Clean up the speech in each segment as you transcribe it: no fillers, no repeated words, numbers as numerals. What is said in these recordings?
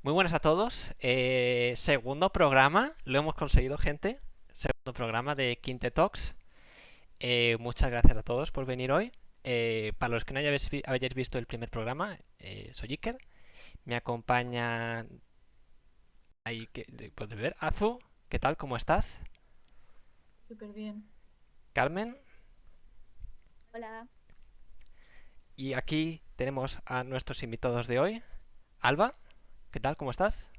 Muy buenas a todos. Segundo programa, lo hemos conseguido, gente. Segundo programa de Quinte Talks. Muchas gracias a todos por venir hoy. Para los que no hayáis visto el primer programa, soy Iker. Me acompaña ahí, que puedes ver, Azu. ¿Qué tal? ¿Cómo estás? Súper bien. Carmen. Hola, Y aquí tenemos a nuestros invitados de hoy. Alba, ¿qué tal? ¿Cómo estás?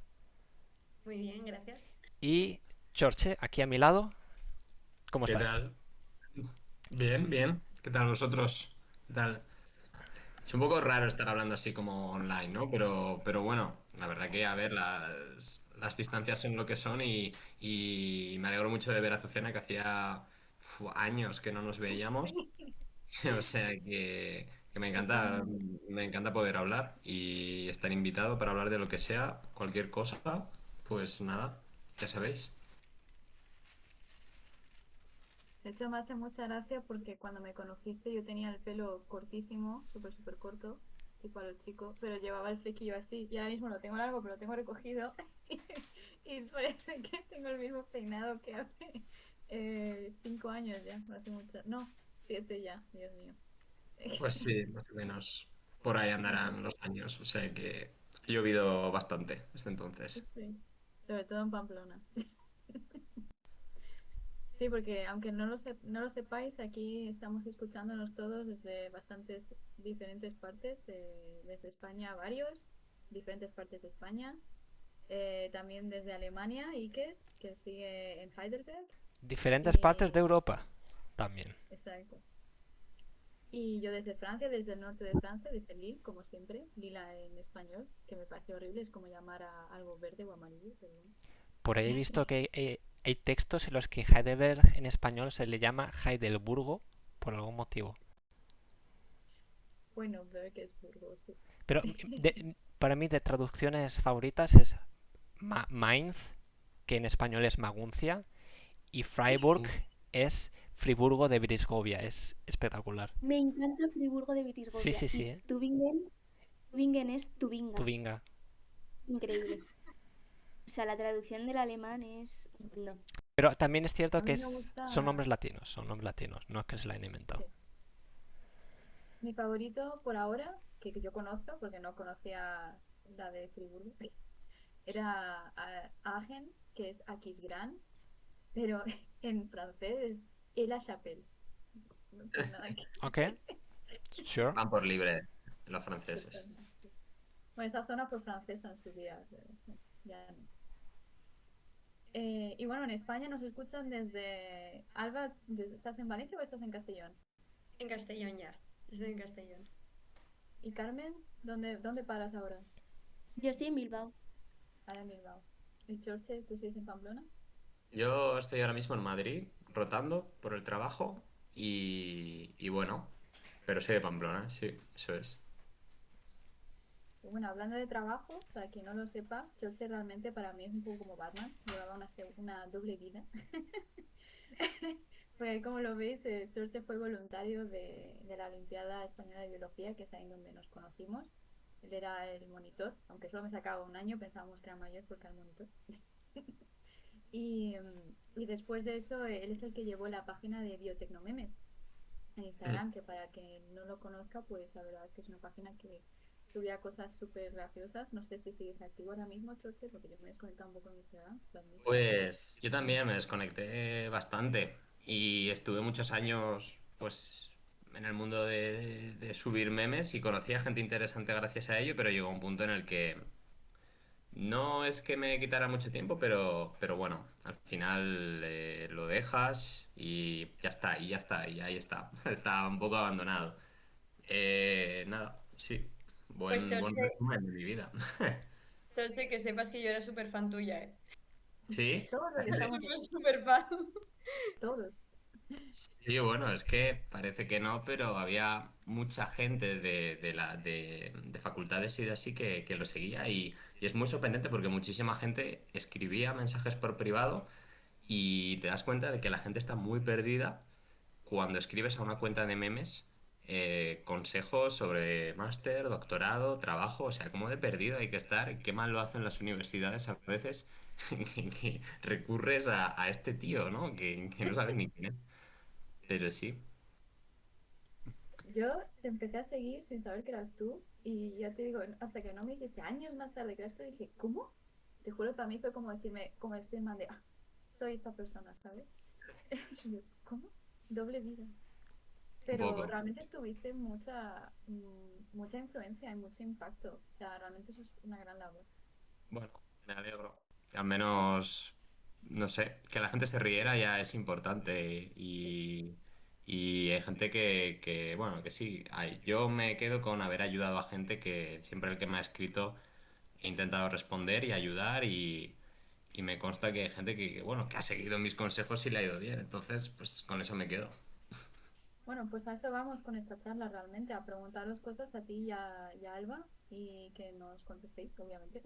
Muy bien, gracias. Y Chorche, aquí a mi lado. ¿Cómo ¿Qué estás? tal? Bien, bien. ¿Qué tal vosotros? ¿Qué tal? Es un poco raro estar hablando así como online, ¿no? Pero bueno, la verdad que, a ver, las distancias son lo que son y me alegro mucho de ver a Azucena que hacía años que no nos veíamos. O sea que Totalmente. me encanta poder hablar y estar invitado para hablar de lo que sea, cualquier cosa. Pues nada, ya sabéis. De hecho, me hace mucha gracia porque cuando me conociste yo tenía el pelo cortísimo, súper, súper corto, tipo a los chicos, pero llevaba el flequillo así. Y ahora mismo lo tengo largo, pero lo tengo recogido. Y parece que tengo el mismo peinado que hace 5 años ya, no hace mucho. No, 7 ya, Dios mío. Pues sí, más o menos por ahí Sí, andarán los años, o sea que ha llovido bastante desde entonces. sí. Sobre todo en Pamplona. Sí, porque aunque no lo sepáis, aquí estamos escuchándonos todos desde bastantes diferentes partes, desde España varios, diferentes partes de España, también desde Alemania, Iker, que sigue en Heidelberg, Diferentes partes de y Europa también. exacto. Y yo desde Francia, desde el norte de Francia, desde Lille, como siempre, Lila en español, que me parece horrible, es como llamar a algo verde o amarillo, pero bueno. Por ahí he visto que hay textos en los que Heidelberg en español se le llama Heidelburgo por algún motivo. Bueno, Berg es Burgos, sí. Pero para mí de traducciones favoritas es Mainz, que en español es Maguncia, y Freiburg es Friburgo de Brisgovia. Es espectacular. me encanta Friburgo de Sí, Brisgovia sí, sí, y ¿eh? Tübingen es Tubinga. Tuvinga. Increíble. O sea, la traducción del alemán es un mundo. Pero también es A cierto que mí me gusta, son nombres latinos, no es que se la hayan inventado. sí. Mi favorito por ahora, que yo conozco, porque no conocía la de Friburgo, era Agen, que es Aquisgrán, pero en francés es El La Chapelle. No tiene nada que Ok, sure. Van por libre los franceses. totalmente. Bueno, esta zona fue francesa en su día, pero bueno, ya no. Y bueno, en España nos escuchan desde... Alba, ¿estás en Valencia o estás en Castellón? En Castellón ya. Estoy en Castellón. ¿Y Carmen? ¿Dónde paras ahora? Yo estoy en Bilbao. Ahora en Bilbao. ¿Y Chorche, tú sigues en Pamplona? Yo estoy ahora mismo en Madrid, rotando por el trabajo y bueno, pero soy de Pamplona, sí, eso es. Y bueno, hablando de trabajo, para quien no lo sepa, George realmente para mí es un poco como Batman, llevaba una doble vida. Porque como lo veis, George fue voluntario de la Olimpiada Española de Biología, que es ahí donde nos conocimos. Él era el monitor, aunque solo me sacaba un año, pensábamos que era mayor porque era el monitor. Y después de eso, él es el que llevó la página de Biotecnomemes en Mm. Instagram, que para quien no lo conozca, pues la verdad es que es una página que subía cosas súper graciosas. No sé si sigues activo ahora mismo, Choche, porque yo me he desconectado un poco en Instagram, lo admito. Pues yo también me desconecté bastante y estuve muchos años pues en el mundo de subir memes y conocí a gente interesante gracias a ello, pero llegó un punto en el que no es que me quitara mucho tiempo, pero bueno, al final lo dejas y ya está, y ya está, y ahí está. Está un poco abandonado. Nada, sí. Pues Buen Chorche, resumen de mi vida. Chorche, que sepas que yo era súper fan tuya, ¿eh? ¿Sí? Todos los que estamos Súper, aquí, súper fan. todos. Sí, bueno, es que parece que no, pero había mucha gente de facultades y de así que lo seguía y es muy sorprendente porque muchísima gente escribía mensajes por privado y te das cuenta de que la gente está muy perdida cuando escribes a una cuenta de memes consejos sobre máster, doctorado, trabajo, o sea, cómo de perdido hay que estar, qué mal lo hacen las universidades a veces, que recurres a este tío, ¿no? Que no sabes ni quién es. Pero sí, Yo te empecé a seguir sin saber que eras tú y ya te digo, hasta que no me dijiste años más tarde que eras tú, dije, ¿cómo? Te juro, para mí fue como decirme, como Spiderman de, soy esta persona, ¿sabes? Y yo, ¿cómo? Doble vida. un Pero poco. realmente tuviste mucha influencia y mucho impacto. O sea, realmente eso es una gran labor. Bueno, me alegro. Al menos, no sé, que la gente se riera ya es importante y hay gente bueno, que sí. Yo me quedo con haber ayudado a gente que siempre el que me ha escrito he intentado responder y ayudar y me consta que hay gente bueno, que ha seguido mis consejos y le ha ido bien. Entonces, pues con eso me quedo. Bueno, pues a eso vamos con esta charla realmente, a preguntaros cosas a ti y a Alba y que nos contestéis, obviamente,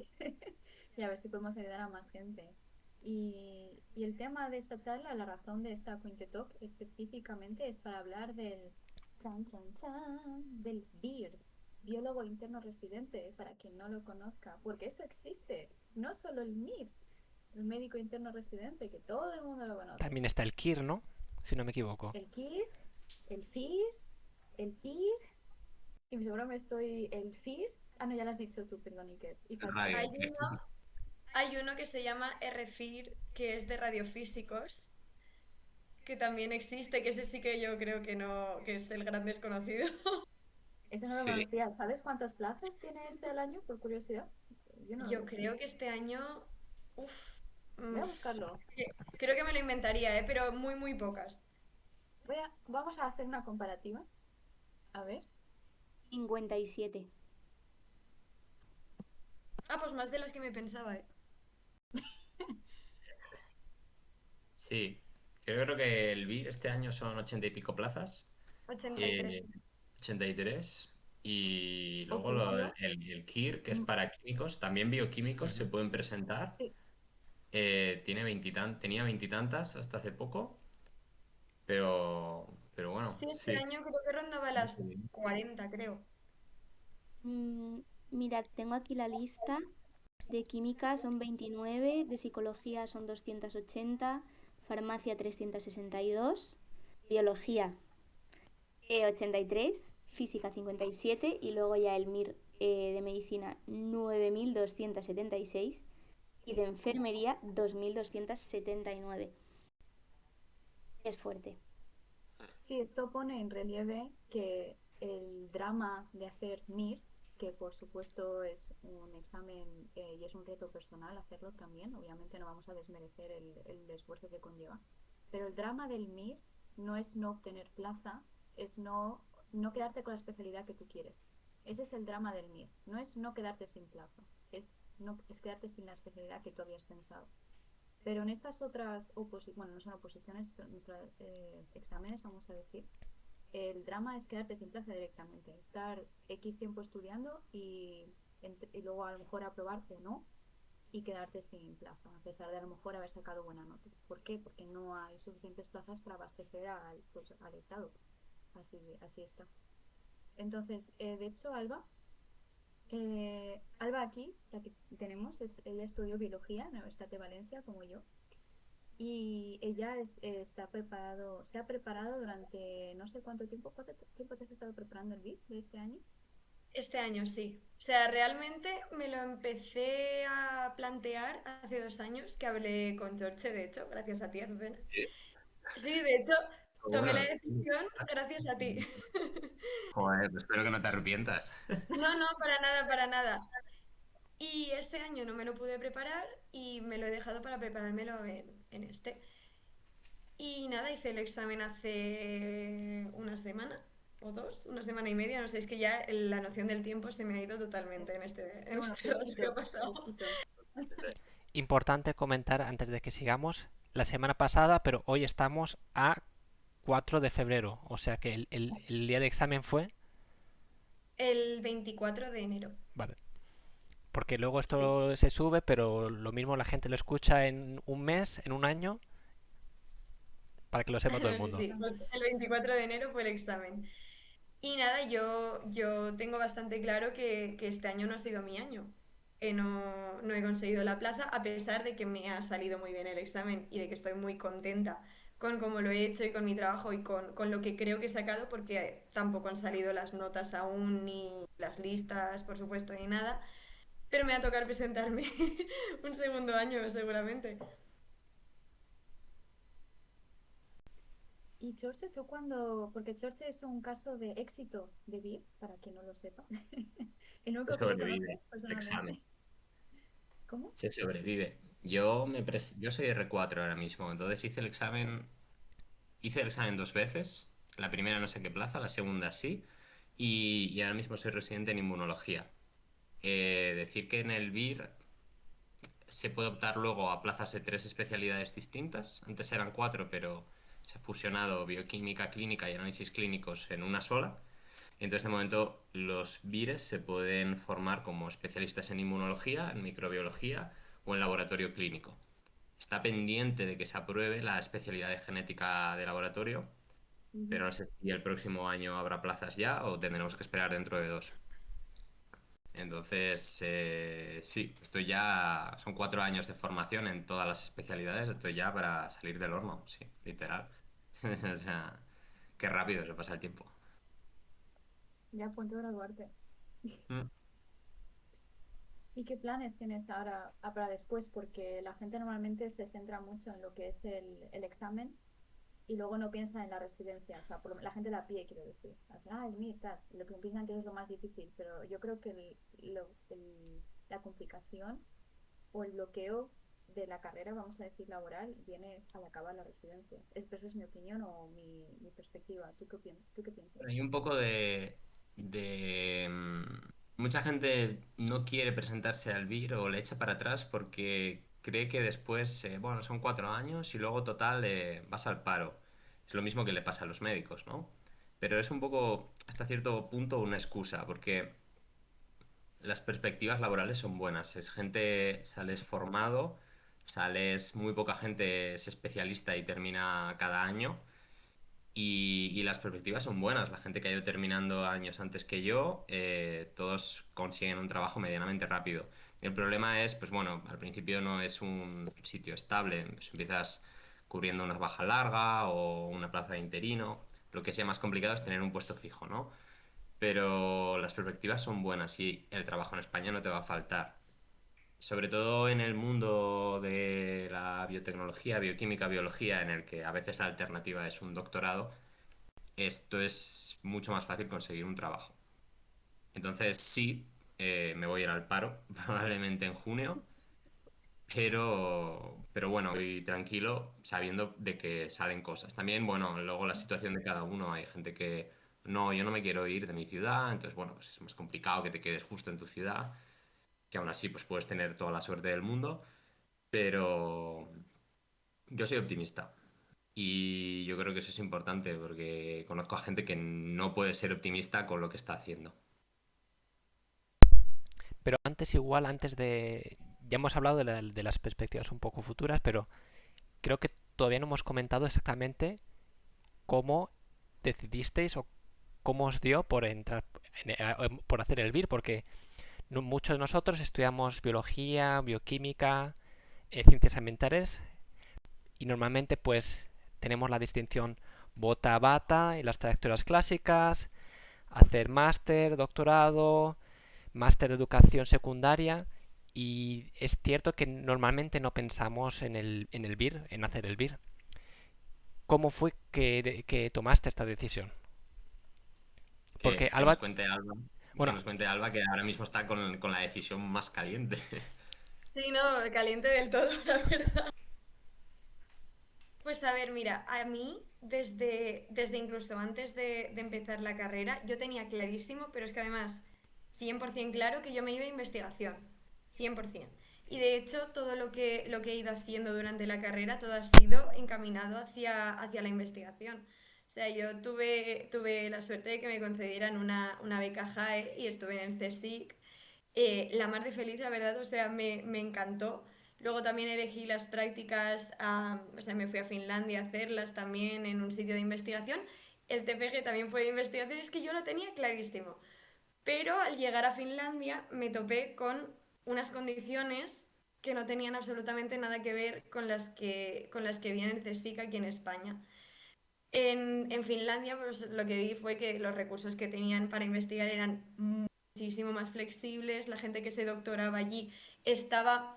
y a ver si podemos ayudar a más gente. Y el tema de esta charla, la razón de esta Quinte Talk específicamente es para hablar del del BIRD, biólogo interno residente, para quien no lo conozca, porque eso existe, no solo el MIR, el médico interno residente, que todo el mundo lo conoce. También está el KIR, ¿no? Si no me equivoco. El KIR, el FIR, el PIR, y seguro me estoy. El FIR. Ah, no, ya lo has dicho tú, perdón, Iker. Y falta. Hay Radio. uno, hay uno que se llama RFIR, que es de radiofísicos, que también existe, que ese sí que yo creo que no, que es el gran desconocido. Ese no lo Sí. conocía. ¿Sabes cuántas plazas tiene este al año, por curiosidad? Yo no lo Yo sé. creo que este año, uff, Voy a buscarlo. creo que me lo inventaría, pero muy, muy pocas. Vamos a hacer una comparativa. A ver. 57. Ah, pues más de las que me pensaba, ¿eh? Sí. Yo creo que el BIR este año son 80 y pico plazas. 83. Eh, 83. Y luego Oficial. el KIR, que es Mm, para químicos, también bioquímicos se Ujú. pueden presentar. sí. Tenía veintitantas hasta hace poco, pero bueno, Sí, este sí. año creo que rondaba las 40, creo. Mirad, tengo aquí la lista. De química son 29, de psicología son 280, farmacia 362, biología 83, física 57 y luego ya el MIR de medicina 9276 y de enfermería 2279. Es fuerte. Sí, esto pone en relieve que el drama de hacer MIR, que por supuesto es un examen y es un reto personal hacerlo también, obviamente no vamos a desmerecer el esfuerzo que conlleva, pero el drama del MIR no es no obtener plaza, es no quedarte con la especialidad que tú quieres. Ese es el drama del MIR, no es no quedarte sin plaza, es quedarte sin la especialidad que tú habías pensado. Pero en estas otras bueno, no son oposiciones, son exámenes, vamos a decir, el drama es quedarte sin plaza directamente, estar X tiempo estudiando y luego a lo mejor aprobar o no y quedarte sin plaza, a pesar de a lo mejor haber sacado buena nota. ¿Por qué? Porque no hay suficientes plazas para abastecer al Estado. Así está. Entonces, de hecho, Alba aquí, la que tenemos, ella estudió biología en la Universidad de Valencia, como yo, y ella se ha preparado durante no sé cuánto tiempo te has estado preparando el BID de este año. Este año sí. O sea, realmente me lo empecé a plantear hace 2 años, que hablé con George, de hecho, gracias a ti, Azucena. Sí. Sí, de hecho, tomé la Bueno, sí. decisión gracias a ti. Joder, pues espero que no te arrepientas. No, no, para nada, para nada. Y este año no me lo pude preparar y me lo he dejado para preparármelo en este. Y nada, hice el examen hace una semana o dos, una semana y media, no sé, es que ya la noción del tiempo se me ha ido totalmente en este, Pero en bueno, este rato que ha fresquito, pasado. fresquito. Importante comentar antes de que sigamos, la semana pasada, pero hoy estamos a 4 de febrero, o sea que el día de examen fue, El 24 de enero, vale, porque luego sí. esto se sube, pero lo mismo la gente lo escucha en un mes, en un año, para que lo sepa todo el Sí, mundo. sí, pues el 24 de enero fue el examen. Y nada, yo tengo bastante claro que este año no ha sido mi año. No he conseguido la plaza, a pesar de que me ha salido muy bien el examen y de que estoy muy contenta con cómo lo he hecho y con mi trabajo y con lo que creo que he sacado, porque tampoco han salido las notas aún, ni las listas, por supuesto, ni nada. Pero me va a tocar presentarme un segundo año, seguramente. Y Chorche, tú cuando, porque Chorche es un caso de éxito de VIP, para quien no lo sepa, el Se único que lo conoce sobrevive el examen. personalmente. ¿Cómo? Se sobrevive. Yo soy R4 ahora mismo, entonces hice el examen 2 veces. La primera no sé qué plaza, la segunda sí. Y ahora mismo soy residente en inmunología. Decir que en el BIR se puede optar luego a plazas de 3 especialidades distintas. Antes eran 4, pero se ha fusionado bioquímica clínica y análisis clínicos en una sola. Entonces, de momento, los VIRES se pueden formar como especialistas en inmunología, en microbiología o en laboratorio clínico. Está pendiente de que se apruebe la especialidad de genética de laboratorio, Ujú. pero no sé si el próximo año habrá plazas ya o tendremos que esperar dentro de 2. Entonces, sí, son 4 años de formación en todas las especialidades, estoy ya para salir del horno, sí, literal. O sea, qué rápido se pasa el tiempo. Ya a punto de graduarte. Mm. ¿Y qué planes tienes ahora para después? Porque la gente normalmente se centra mucho en lo que es el examen y luego no piensa en la residencia. O sea, la gente de a pie, quiero decir. Hacen, ah, el MIR, tal. Lo que piensan que es lo más difícil. Pero yo creo que la complicación o el bloqueo de la carrera, vamos a decir, laboral, viene al acabar la residencia. Pero eso es mi opinión o mi perspectiva. ¿Tú qué piensas? Hay un poco de mucha gente no quiere presentarse al BIR o le echa para atrás porque cree que después, bueno, son 4 años y luego total vas al paro. Es lo mismo que le pasa a los médicos, ¿no? Pero es un poco, hasta cierto punto, una excusa, porque las perspectivas laborales son buenas. Es gente, sales formado, sales, muy poca gente es especialista y termina cada año. Y las perspectivas son buenas. La gente que ha ido terminando años antes que yo, todos consiguen un trabajo medianamente rápido. El problema es, pues bueno, al principio no es un sitio estable. Pues empiezas cubriendo una baja larga o una plaza de interino. Lo que sea más complicado es tener un puesto fijo, ¿no? Pero las perspectivas son buenas y el trabajo en España no te va a faltar. Sobre todo en el mundo de la biotecnología, bioquímica, biología, en el que a veces la alternativa es un doctorado, esto es mucho más fácil conseguir un trabajo. Entonces sí, me voy a ir al paro, probablemente en junio, pero bueno, voy tranquilo sabiendo de que salen cosas. También, bueno, luego la situación de cada uno, hay gente que no, yo no me quiero ir de mi ciudad, entonces bueno, pues es más complicado que te quedes justo en tu ciudad, que aún así pues puedes tener toda la suerte del mundo, pero yo soy optimista. Y yo creo que eso es importante porque conozco a gente que no puede ser optimista con lo que está haciendo. Pero antes igual, antes de... Ya hemos hablado de las perspectivas un poco futuras, pero creo que todavía no hemos comentado exactamente cómo decidisteis o cómo os dio por entrar, por hacer el BIR, porque muchos de nosotros estudiamos biología, bioquímica, ciencias ambientales y normalmente pues tenemos la distinción bota-bata y las trayectorias clásicas, hacer máster, doctorado, máster de educación secundaria y es cierto que normalmente no pensamos en el BIR, en hacer el BIR. ¿Cómo fue que tomaste esta decisión? Porque Que nos Alba, cuente Alba, que bueno, nos cuente Alba que ahora mismo está con la decisión más caliente. Sí, no, caliente del todo, la verdad. Pues a ver, mira, a mí desde incluso antes de empezar la carrera, yo tenía clarísimo, pero es que además 100% claro que yo me iba a investigación, 100%. Y de hecho todo lo que he ido haciendo durante la carrera, todo ha sido encaminado hacia la investigación. O sea, yo tuve la suerte de que me concedieran una beca JAE y estuve en el CSIC, la mar de feliz, la verdad, o sea, me encantó. Luego también elegí las prácticas, o sea, me fui a Finlandia a hacerlas también en un sitio de investigación el TFG también fue de investigación, es que yo lo tenía clarísimo. Pero al llegar a Finlandia me topé con unas condiciones que no tenían absolutamente nada que ver con las que vi en el CSIC aquí en España. En Finlandia, pues lo que vi fue que los recursos que tenían para investigar eran muchísimo más flexibles, la gente que se doctoraba allí estaba,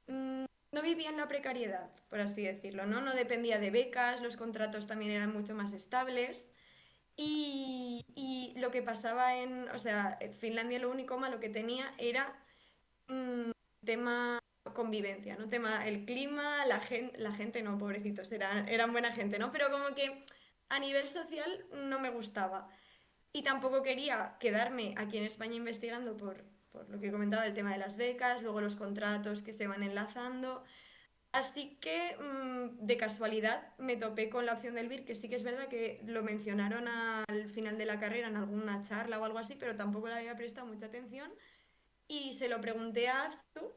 no vivía en la precariedad, por así decirlo, ¿no? No dependía de becas, los contratos también eran mucho más estables. Y lo que pasaba o sea, en Finlandia lo único malo que tenía era tema convivencia, ¿no? Tema el clima, la gente no, pobrecitos, eran buena gente, ¿no? Pero como que a nivel social no me gustaba. Y tampoco quería quedarme aquí en España investigando por lo que comentaba, el tema de las becas, luego los contratos que se van enlazando. Así que de casualidad me topé con la opción del BIR, que sí que es verdad que lo mencionaron al final de la carrera en alguna charla o algo así, pero tampoco le había prestado mucha atención. Y se lo pregunté a Aztu,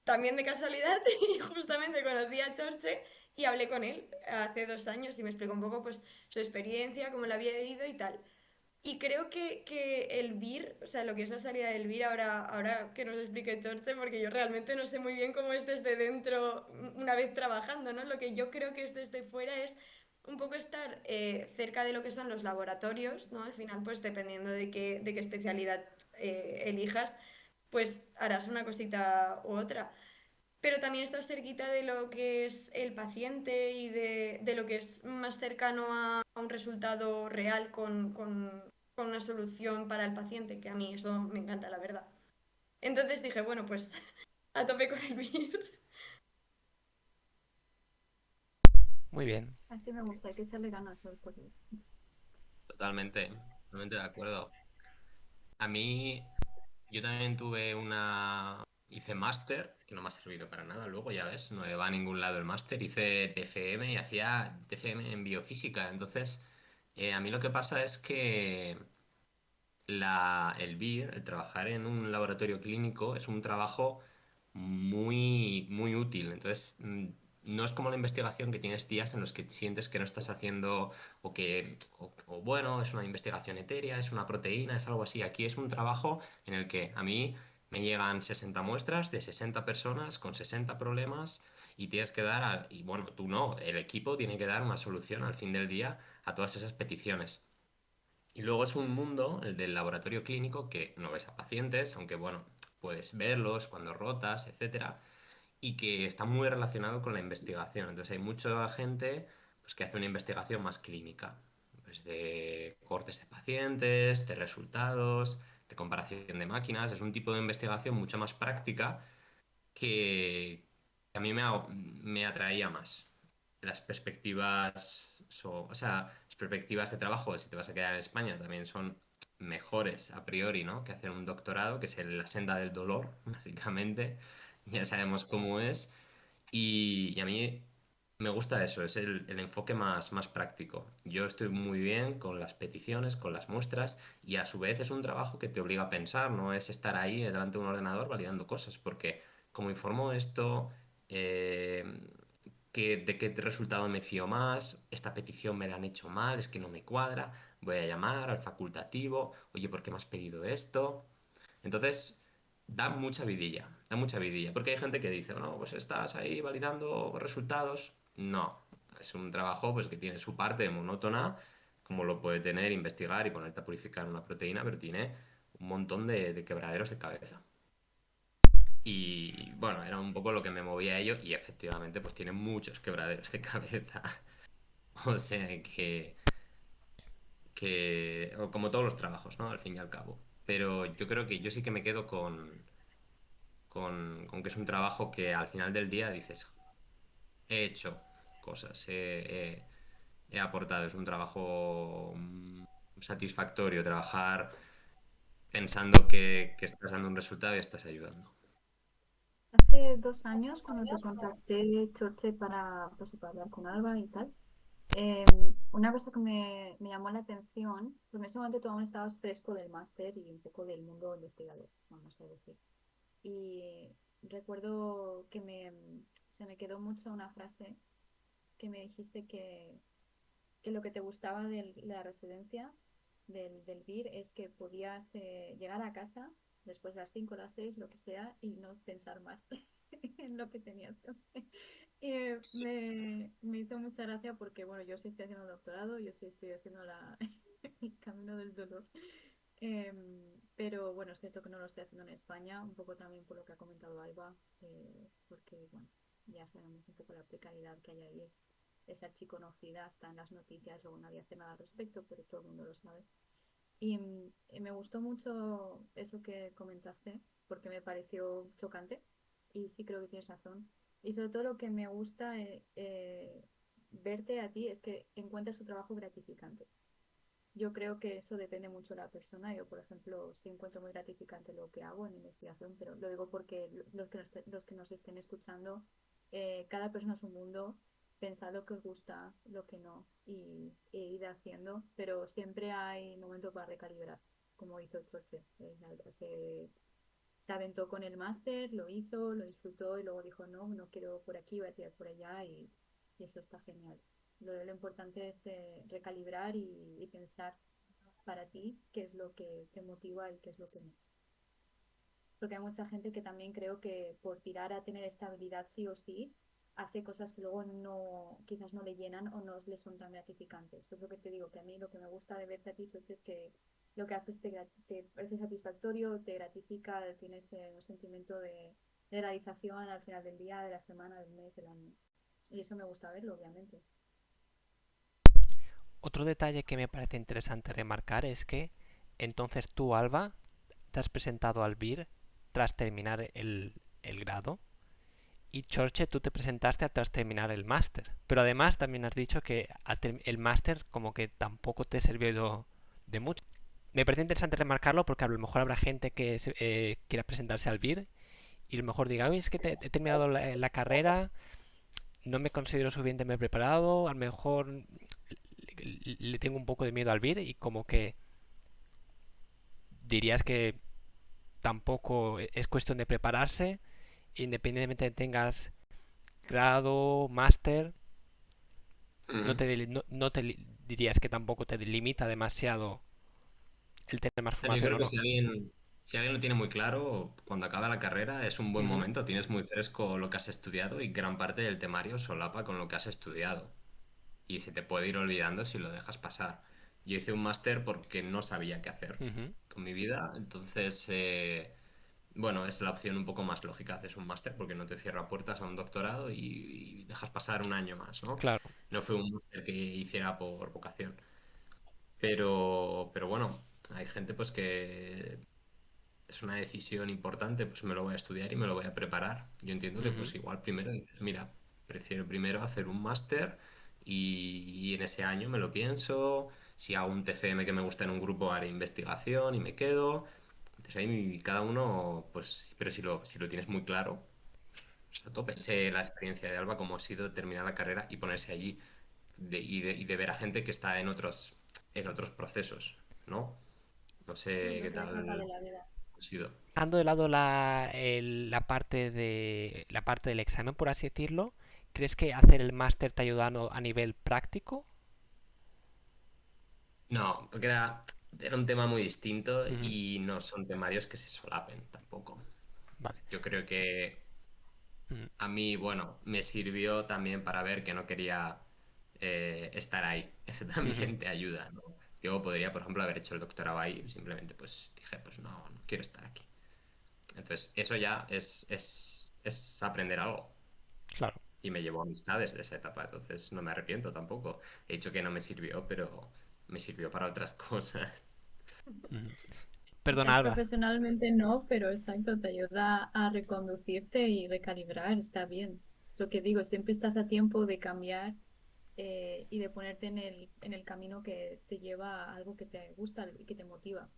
también de casualidad, y justamente conocí a Chorche y hablé con él hace 2 años y me explicó un poco pues su experiencia, cómo le había ido y tal. Y creo que el BIR, o sea, lo que es la salida del BIR, ahora que nos explique Chorche, porque yo realmente no sé muy bien cómo es desde dentro una vez trabajando, ¿no? Lo que yo creo que es desde fuera es un poco estar cerca de lo que son los laboratorios, ¿no? Al final, pues dependiendo de qué especialidad elijas, pues harás una cosita u otra. Pero también estás cerquita de lo que es el paciente y de lo que es más cercano a un resultado real con una solución para el paciente, que a mí eso me encanta, la verdad. Entonces dije, bueno, pues a tope con el BIR. Muy bien. Así me gusta, hay que echarle ganas a las cosas. Totalmente, totalmente de acuerdo. A mí, yo también tuve hice máster, que no me ha servido para nada, luego ya ves, no va a ningún lado el máster, hice TFM y hacía TFM en biofísica, entonces a mí lo que pasa es que el BIR, el trabajar en un laboratorio clínico, es un trabajo muy, muy útil. Entonces, no es como la investigación que tienes días en los que sientes que no estás haciendo o bueno, es una investigación etérea, es una proteína, es algo así. Aquí es un trabajo en el que a mí me llegan 60 muestras de 60 personas con 60 problemas y tienes que y bueno, tú no, el equipo tiene que dar una solución al fin del día a todas esas peticiones. Y luego es un mundo, el del laboratorio clínico, que no ves a pacientes, aunque bueno, puedes verlos cuando rotas, etcétera, y que está muy relacionado con la investigación. Entonces hay mucha gente pues, que hace una investigación más clínica, pues de cortes de pacientes, de resultados, de comparación de máquinas. Es un tipo de investigación mucho más práctica que a mí me atraía más. Las perspectivas, o sea, las perspectivas de trabajo, si te vas a quedar en España, también son mejores a priori, ¿no? Que hacer un doctorado, que es la senda del dolor, básicamente. Ya sabemos cómo es. Y a mí me gusta eso, es el enfoque más práctico. Yo estoy muy bien con las peticiones, con las muestras, y a su vez es un trabajo que te obliga a pensar, no es estar ahí delante de un ordenador validando cosas, porque como informo esto, eh, de qué resultado me fío más, esta petición me la han hecho mal, es que no me cuadra, voy a llamar al facultativo, oye, ¿por qué me has pedido esto? Entonces, da mucha vidilla, porque hay gente que dice, no, pues estás ahí validando resultados. No, es un trabajo pues que tiene su parte monótona, como lo puede tener investigar y ponerte a purificar una proteína, pero tiene un montón de quebraderos de cabeza. Y bueno, era un poco lo que me movía a ello y efectivamente pues tiene muchos quebraderos de cabeza. O sea o como todos los trabajos, ¿no? Al fin y al cabo. Pero yo creo que yo sí que me quedo con que es un trabajo que al final del día dices, he hecho cosas, he aportado, es un trabajo satisfactorio trabajar pensando que estás dando un resultado y estás ayudando. Hace 2 años, cuando te contacté, Chorche, para hablar con Alba y tal, una cosa que me llamó la atención, porque en ese momento tú aún estabas fresco del máster y un poco del mundo investigador, vamos a decir. Y recuerdo se me quedó mucho una frase que me dijiste que lo que te gustaba de la residencia del BIR es que podías llegar a casa después de las 5 o las 6, lo que sea, y no pensar más en lo que tenías que hacer. Me hizo mucha gracia porque, bueno, yo sí estoy haciendo doctorado, yo sí estoy haciendo el camino del dolor. Pero bueno, es cierto que no lo estoy haciendo en España, un poco también por lo que ha comentado Alba, porque bueno, ya sabemos un poco la precariedad que hay ahí, es archiconocida, está en las noticias, luego nadie hace nada al respecto, pero todo el mundo lo sabe. Y me gustó mucho eso que comentaste, porque me pareció chocante, y sí creo que tienes razón. Y sobre todo lo que me gusta verte a ti es que encuentras tu trabajo gratificante. Yo creo que eso depende mucho de la persona. Yo, por ejemplo, sí encuentro muy gratificante lo que hago en investigación, pero lo digo porque los que nos estén escuchando, cada persona es un mundo, pensad lo que os gusta, lo que no, e ir haciendo, pero siempre hay momento para recalibrar, como hizo Choche. Se aventó con el máster, lo hizo, lo disfrutó y luego dijo, no, no quiero por aquí, voy a tirar por allá y eso está genial. Lo importante es recalibrar y pensar para ti qué es lo que te motiva y qué es lo que no. Porque hay mucha gente que también creo que por tirar a tener estabilidad sí o sí, hace cosas que luego no, quizás no le llenan o no le son tan gratificantes. Pues lo que te digo, que a mí lo que me gusta de verte a ti, Choche, es que lo que haces te parece satisfactorio, te gratifica, tienes un sentimiento de realización al final del día, de la semana, del mes, del año. Y eso me gusta verlo, obviamente. Otro detalle que me parece interesante remarcar es que entonces tú, Alba, te has presentado al BIR tras terminar el grado y Chorche, tú te presentaste tras terminar el máster. Pero además también has dicho que el máster como que tampoco te sirvió de mucho. Me parece interesante remarcarlo porque a lo mejor habrá gente que quiera presentarse al BIR y a lo mejor diga, es que he terminado la carrera, no me considero suficientemente preparado, a lo mejor le tengo un poco de miedo al BIR y como que dirías que tampoco es cuestión de prepararse, independientemente de tengas grado, máster, Mm. no te dirías que tampoco te limita demasiado el tener más Yo formación creo o que no. si alguien lo tiene muy claro, cuando acaba la carrera es un buen Ujú, momento, tienes muy fresco lo que has estudiado y gran parte del temario solapa con lo que has estudiado. Y se te puede ir olvidando si lo dejas pasar. Yo hice un máster porque no sabía qué hacer ujú, con mi vida, entonces, bueno, es la opción un poco más lógica, haces un máster porque no te cierra puertas a un doctorado y dejas pasar un año más, ¿no? claro. No fue un máster que hiciera por vocación. Pero bueno, hay gente pues que es una decisión importante, pues me lo voy a estudiar y me lo voy a preparar. Yo entiendo que Ujú, pues igual primero dices, mira, prefiero primero hacer un máster y en ese año me lo pienso, si hago un TFM que me gusta en un grupo haré investigación y me quedo. Entonces ahí cada uno, pues, pero si lo tienes muy claro, pues a tope. Sé la experiencia de Alba, cómo ha sido terminar la carrera y ponerse allí y de ver a gente que está en otros procesos, ¿no? No Sí, sé lo qué que les tal vale la vida. ha sido. dejando de lado la parte del examen, por así decirlo, ¿crees que hacer el máster te ha ayudado a nivel práctico? No, porque era un tema muy distinto Ujú, y no son temarios que se solapen tampoco. vale. Yo creo que Ujú, a mí, bueno, me sirvió también para ver que no quería estar ahí. Eso ujú, también te ayuda, ¿no? Yo podría, por ejemplo, haber hecho el doctorado ahí y simplemente pues dije, pues no, no quiero estar aquí. Entonces, eso ya es aprender algo. claro. Y me llevó amistades de esa etapa, entonces no me arrepiento tampoco. He dicho que no me sirvió, pero me sirvió para otras cosas. Ujú. Perdona, Quizás Alba. profesionalmente no, pero exacto, te ayuda a reconducirte y recalibrar, está bien. Lo que digo, siempre estás a tiempo de cambiar y de ponerte en el camino que te lleva a algo que te gusta y que te motiva.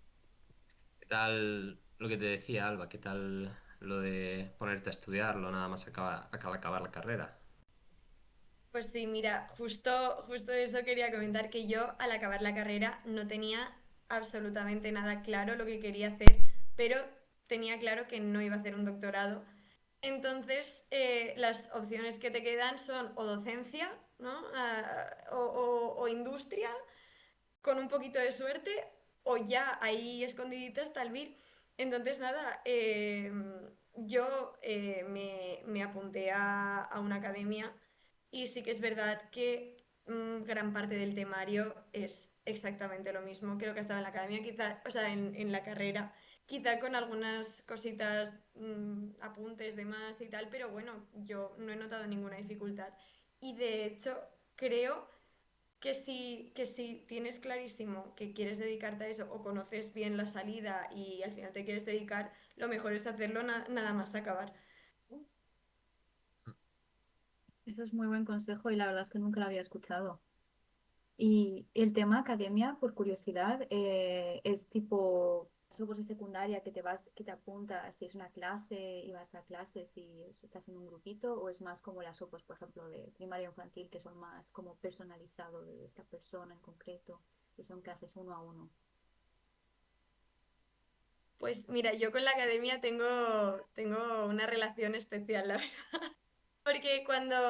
¿Qué tal lo que te decía, Alba? ¿Qué tal lo de ponerte a estudiarlo nada más acaba acabar la carrera? Pues sí, mira, justo de eso quería comentar que yo al acabar la carrera no tenía absolutamente nada claro lo que quería hacer, pero tenía claro que no iba a hacer un doctorado. Entonces, las opciones que te quedan son o docencia, ¿no? O industria, con un poquito de suerte, o ya ahí escondidita está el BIR. Entonces, nada, yo me apunté a una academia y sí que es verdad que gran parte del temario es exactamente lo mismo. Creo que estaba en la academia, quizá, o sea, en la carrera, quizá con algunas cositas, apuntes de más y tal, pero bueno, yo no he notado ninguna dificultad. Y de hecho, creo que si tienes clarísimo que quieres dedicarte a eso o conoces bien la salida y al final te quieres dedicar, lo mejor es hacerlo nada más acabar. Eso es muy buen consejo y la verdad es que nunca lo había escuchado. Y el tema academia, por curiosidad, es tipo somos de secundaria que te vas, que te apuntas si es una clase y vas a clases y estás en un grupito, o es más como las OPOS, por ejemplo, de primaria infantil, que son más como personalizado de esta persona en concreto, y son clases uno a uno. Pues mira, yo con la academia tengo una relación especial, la verdad. Porque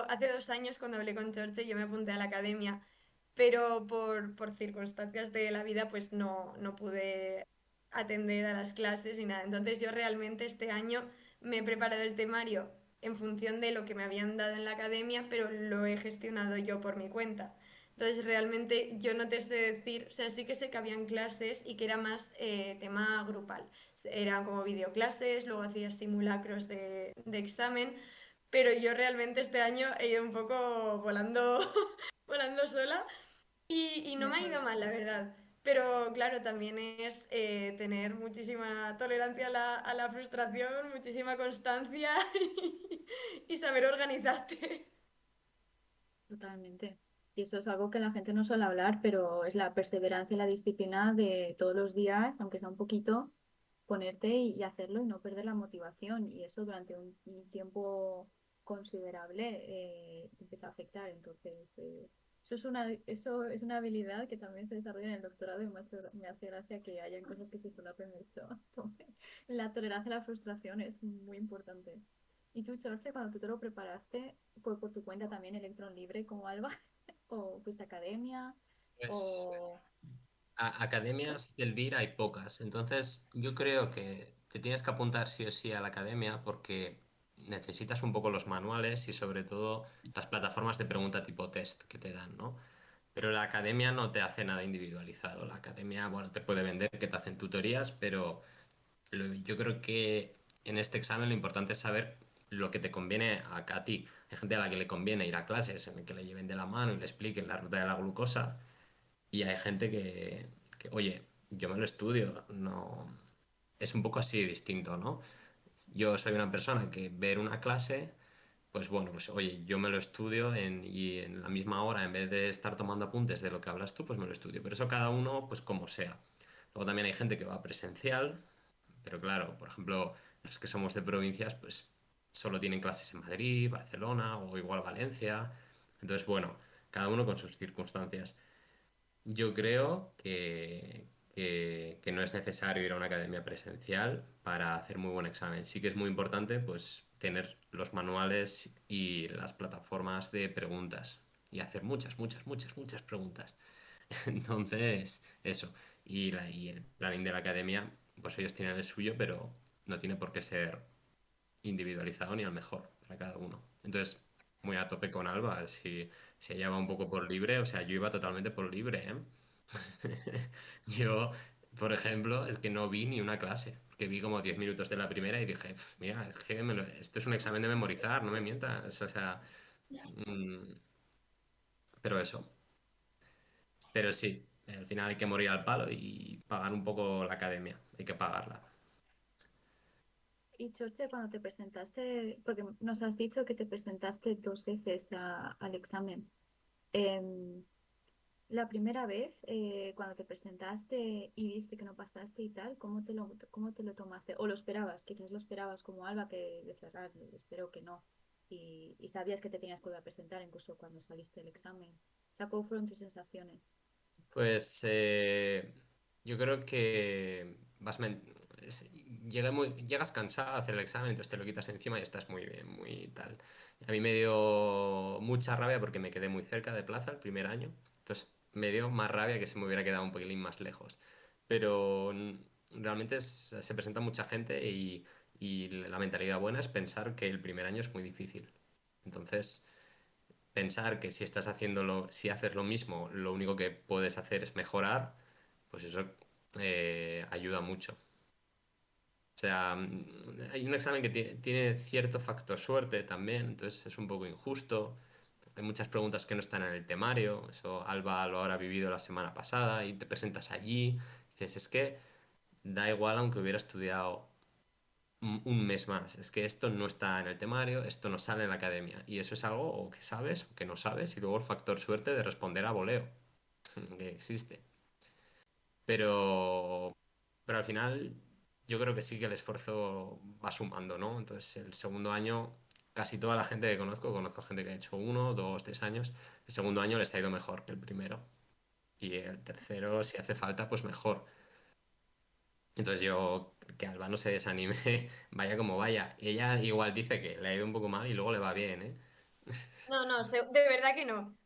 hace 2 años, cuando hablé con George, yo me apunté a la academia, pero por circunstancias de la vida, pues no pude atender a las clases y nada. Entonces yo realmente este año me he preparado el temario en función de lo que me habían dado en la academia, pero lo he gestionado yo por mi cuenta. Entonces realmente yo no te sé decir, o sea, sí que sé que habían clases y que era más tema grupal. Eran como videoclases, luego hacías simulacros de examen, pero yo realmente este año he ido un poco volando, volando sola y no me ha Eso ido es. mal, la verdad. Pero claro, también es tener muchísima tolerancia a la frustración, muchísima constancia y saber organizarte. Totalmente. Y eso es algo que la gente no suele hablar, pero es la perseverancia y la disciplina de todos los días, aunque sea un poquito, ponerte y hacerlo y no perder la motivación. Y eso durante un tiempo considerable te empieza a afectar. Entonces, eso es una habilidad que también se desarrolla en el doctorado y me hace gracia que hayan cosas que se suelen aprender mucho. La tolerancia a la frustración es muy importante. ¿Y tú, George, cuando tú te lo preparaste, fue por tu cuenta también Electron Libre como Alba? ¿O fuiste a academia? Pues ¿O academias del BIR hay pocas, entonces yo creo que te tienes que apuntar sí o sí a la academia porque necesitas un poco los manuales y sobre todo las plataformas de pregunta tipo test que te dan, ¿no? Pero la academia no te hace nada individualizado. La academia, bueno, te puede vender que te hacen tutorías, pero yo creo que en este examen lo importante es saber lo que te conviene a ti. Hay gente a la que le conviene ir a clases en el que le lleven de la mano y le expliquen la ruta de la glucosa. Y hay gente oye, yo me lo estudio, no. Es un poco así distinto, ¿no? Yo soy una persona que ver una clase, pues bueno, pues oye, yo me lo estudio y en la misma hora, en vez de estar tomando apuntes de lo que hablas tú, pues me lo estudio. Pero eso cada uno, pues como sea. Luego también hay gente que va presencial, pero claro, por ejemplo, los que somos de provincias, pues solo tienen clases en Madrid, Barcelona o igual Valencia. Entonces, bueno, cada uno con sus circunstancias. Yo creo que no es necesario ir a una academia presencial para hacer muy buen examen. Sí que es muy importante, pues, tener los manuales y las plataformas de preguntas y hacer muchas, muchas, muchas, muchas preguntas. Entonces, eso. Y el planning de la academia, pues ellos tienen el suyo, pero no tiene por qué ser individualizado ni al mejor para cada uno. Entonces, muy a tope con Alba. Si ella va un poco por libre, o sea, yo iba totalmente por libre, ¿eh? Yo, por ejemplo, es que no vi ni una clase, porque vi como 10 minutos de la primera y dije, mira, es que esto es un examen de memorizar, no me mientas. O sea, mm, pero eso. Pero sí, al final hay que morir al palo y pagar un poco la academia, hay que pagarla. y George, cuando te presentaste, porque nos has dicho que te presentaste dos veces al examen. em, la primera vez, cuando te presentaste y viste que no pasaste y tal, cómo te lo tomaste? ¿O lo esperabas? Quizás lo esperabas como Alba, que decías, ah, espero que no. Y sabías que te tenías que volver a presentar incluso cuando saliste del examen. O sea, ¿cómo fueron tus sensaciones? Pues Yo creo que es- llegas cansado a hacer el examen, entonces te lo quitas encima y estás muy bien, muy tal. A mí me dio mucha rabia porque me quedé muy cerca de plaza el primer año, entonces me dio más rabia que si me hubiera quedado un poquitín más lejos. Pero realmente se presenta mucha gente y la mentalidad buena es pensar que el primer año es muy difícil. Entonces, pensar que si estás haciéndolo, si haces lo mismo, lo único que puedes hacer es mejorar, pues eso ayuda mucho. O sea, hay un examen que tiene cierto factor suerte también, entonces es un poco injusto. Hay muchas preguntas que no están en el temario, eso Alba lo habrá vivido la semana pasada y te presentas allí, dices, es que da igual aunque hubiera estudiado un mes más, es que esto no está en el temario, esto no sale en la academia y eso es algo o que sabes o que no sabes y luego el factor suerte de responder a voleo, que existe. Pero, pero al final yo creo que sí que el esfuerzo va sumando, ¿no? Entonces el segundo año, casi toda la gente que conozco gente que ha hecho 1, 2, 3 años, el segundo año les ha ido mejor que el primero. Y el tercero, si hace falta, pues mejor. Entonces yo, que Alba no se desanime, vaya como vaya. Ella igual dice que le ha ido un poco mal y luego le va bien, ¿eh? No, no, de verdad que no.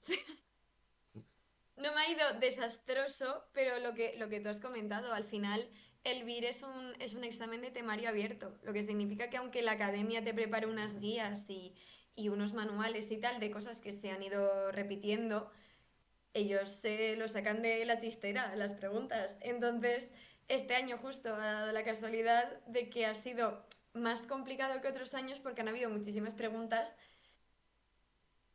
No me ha ido desastroso, pero lo que tú has comentado, al final el BIR es un examen de temario abierto, lo que significa que aunque la academia te prepare unas guías y unos manuales y tal de cosas que se han ido repitiendo, ellos se lo sacan de la chistera, las preguntas. Entonces, este año justo ha dado la casualidad de que ha sido más complicado que otros años porque han habido muchísimas preguntas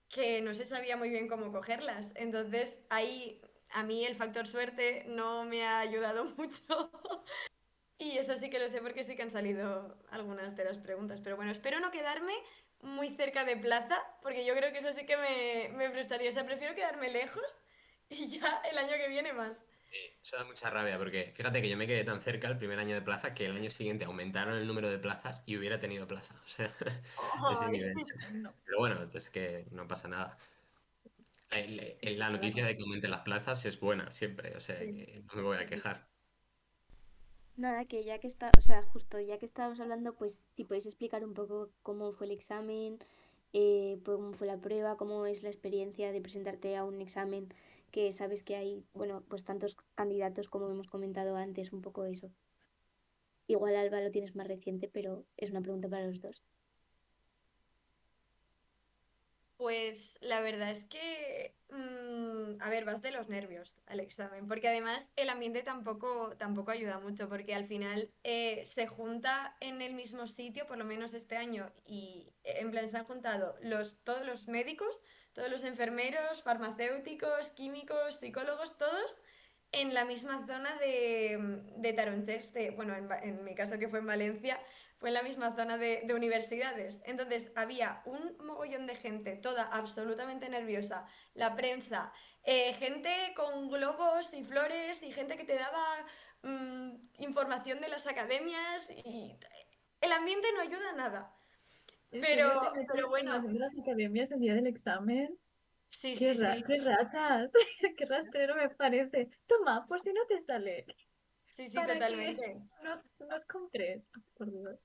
que no se sabía muy bien cómo cogerlas. Entonces, ahí a mí el factor suerte no me ha ayudado mucho. Y eso sí que lo sé porque sí que han salido algunas de las preguntas. Pero bueno, espero no quedarme muy cerca de plaza, porque yo creo que eso sí que me frustraría. O sea, prefiero quedarme lejos y ya el año que viene más. Eso da mucha rabia porque fíjate que yo me quedé tan cerca el primer año de plaza que el año siguiente aumentaron el número de plazas y hubiera tenido plaza. O sea, ese Ay, nivel. No. Pero bueno, entonces que no pasa nada. La noticia de que aumenten las plazas es buena siempre, o sea sí, que no me voy a sí, sí. quejar. Nada, que ya que está, o sea, justo ya que estábamos hablando, pues si podéis explicar un poco cómo fue el examen, pues, cómo fue la prueba, cómo es la experiencia de presentarte a un examen, que sabes que hay, bueno, pues tantos candidatos como hemos comentado antes, un poco eso. Igual Alba lo tienes más reciente, pero es una pregunta para los dos. Pues la verdad es que, a ver, vas de los nervios al examen, porque además el ambiente tampoco ayuda mucho, porque al final se junta en el mismo sitio, por lo menos este año, y en plan se han juntado todos los médicos, todos los enfermeros, farmacéuticos, químicos, psicólogos, todos en la misma zona de Taronchers, bueno, en mi caso que fue en Valencia fue en la misma zona de universidades. Entonces había un mogollón de gente, toda absolutamente nerviosa, la prensa, gente con globos y flores y gente que te daba información de las academias y el ambiente no ayuda a nada. ¿En Pero, serio te meten pero bueno, información de las academias el día del examen? sí, sí, sí, ¡Qué ratas! ¡Qué rastrero me parece! Toma, por si no te sale, sí, sí, para que totalmente. nos compres. Por Dios.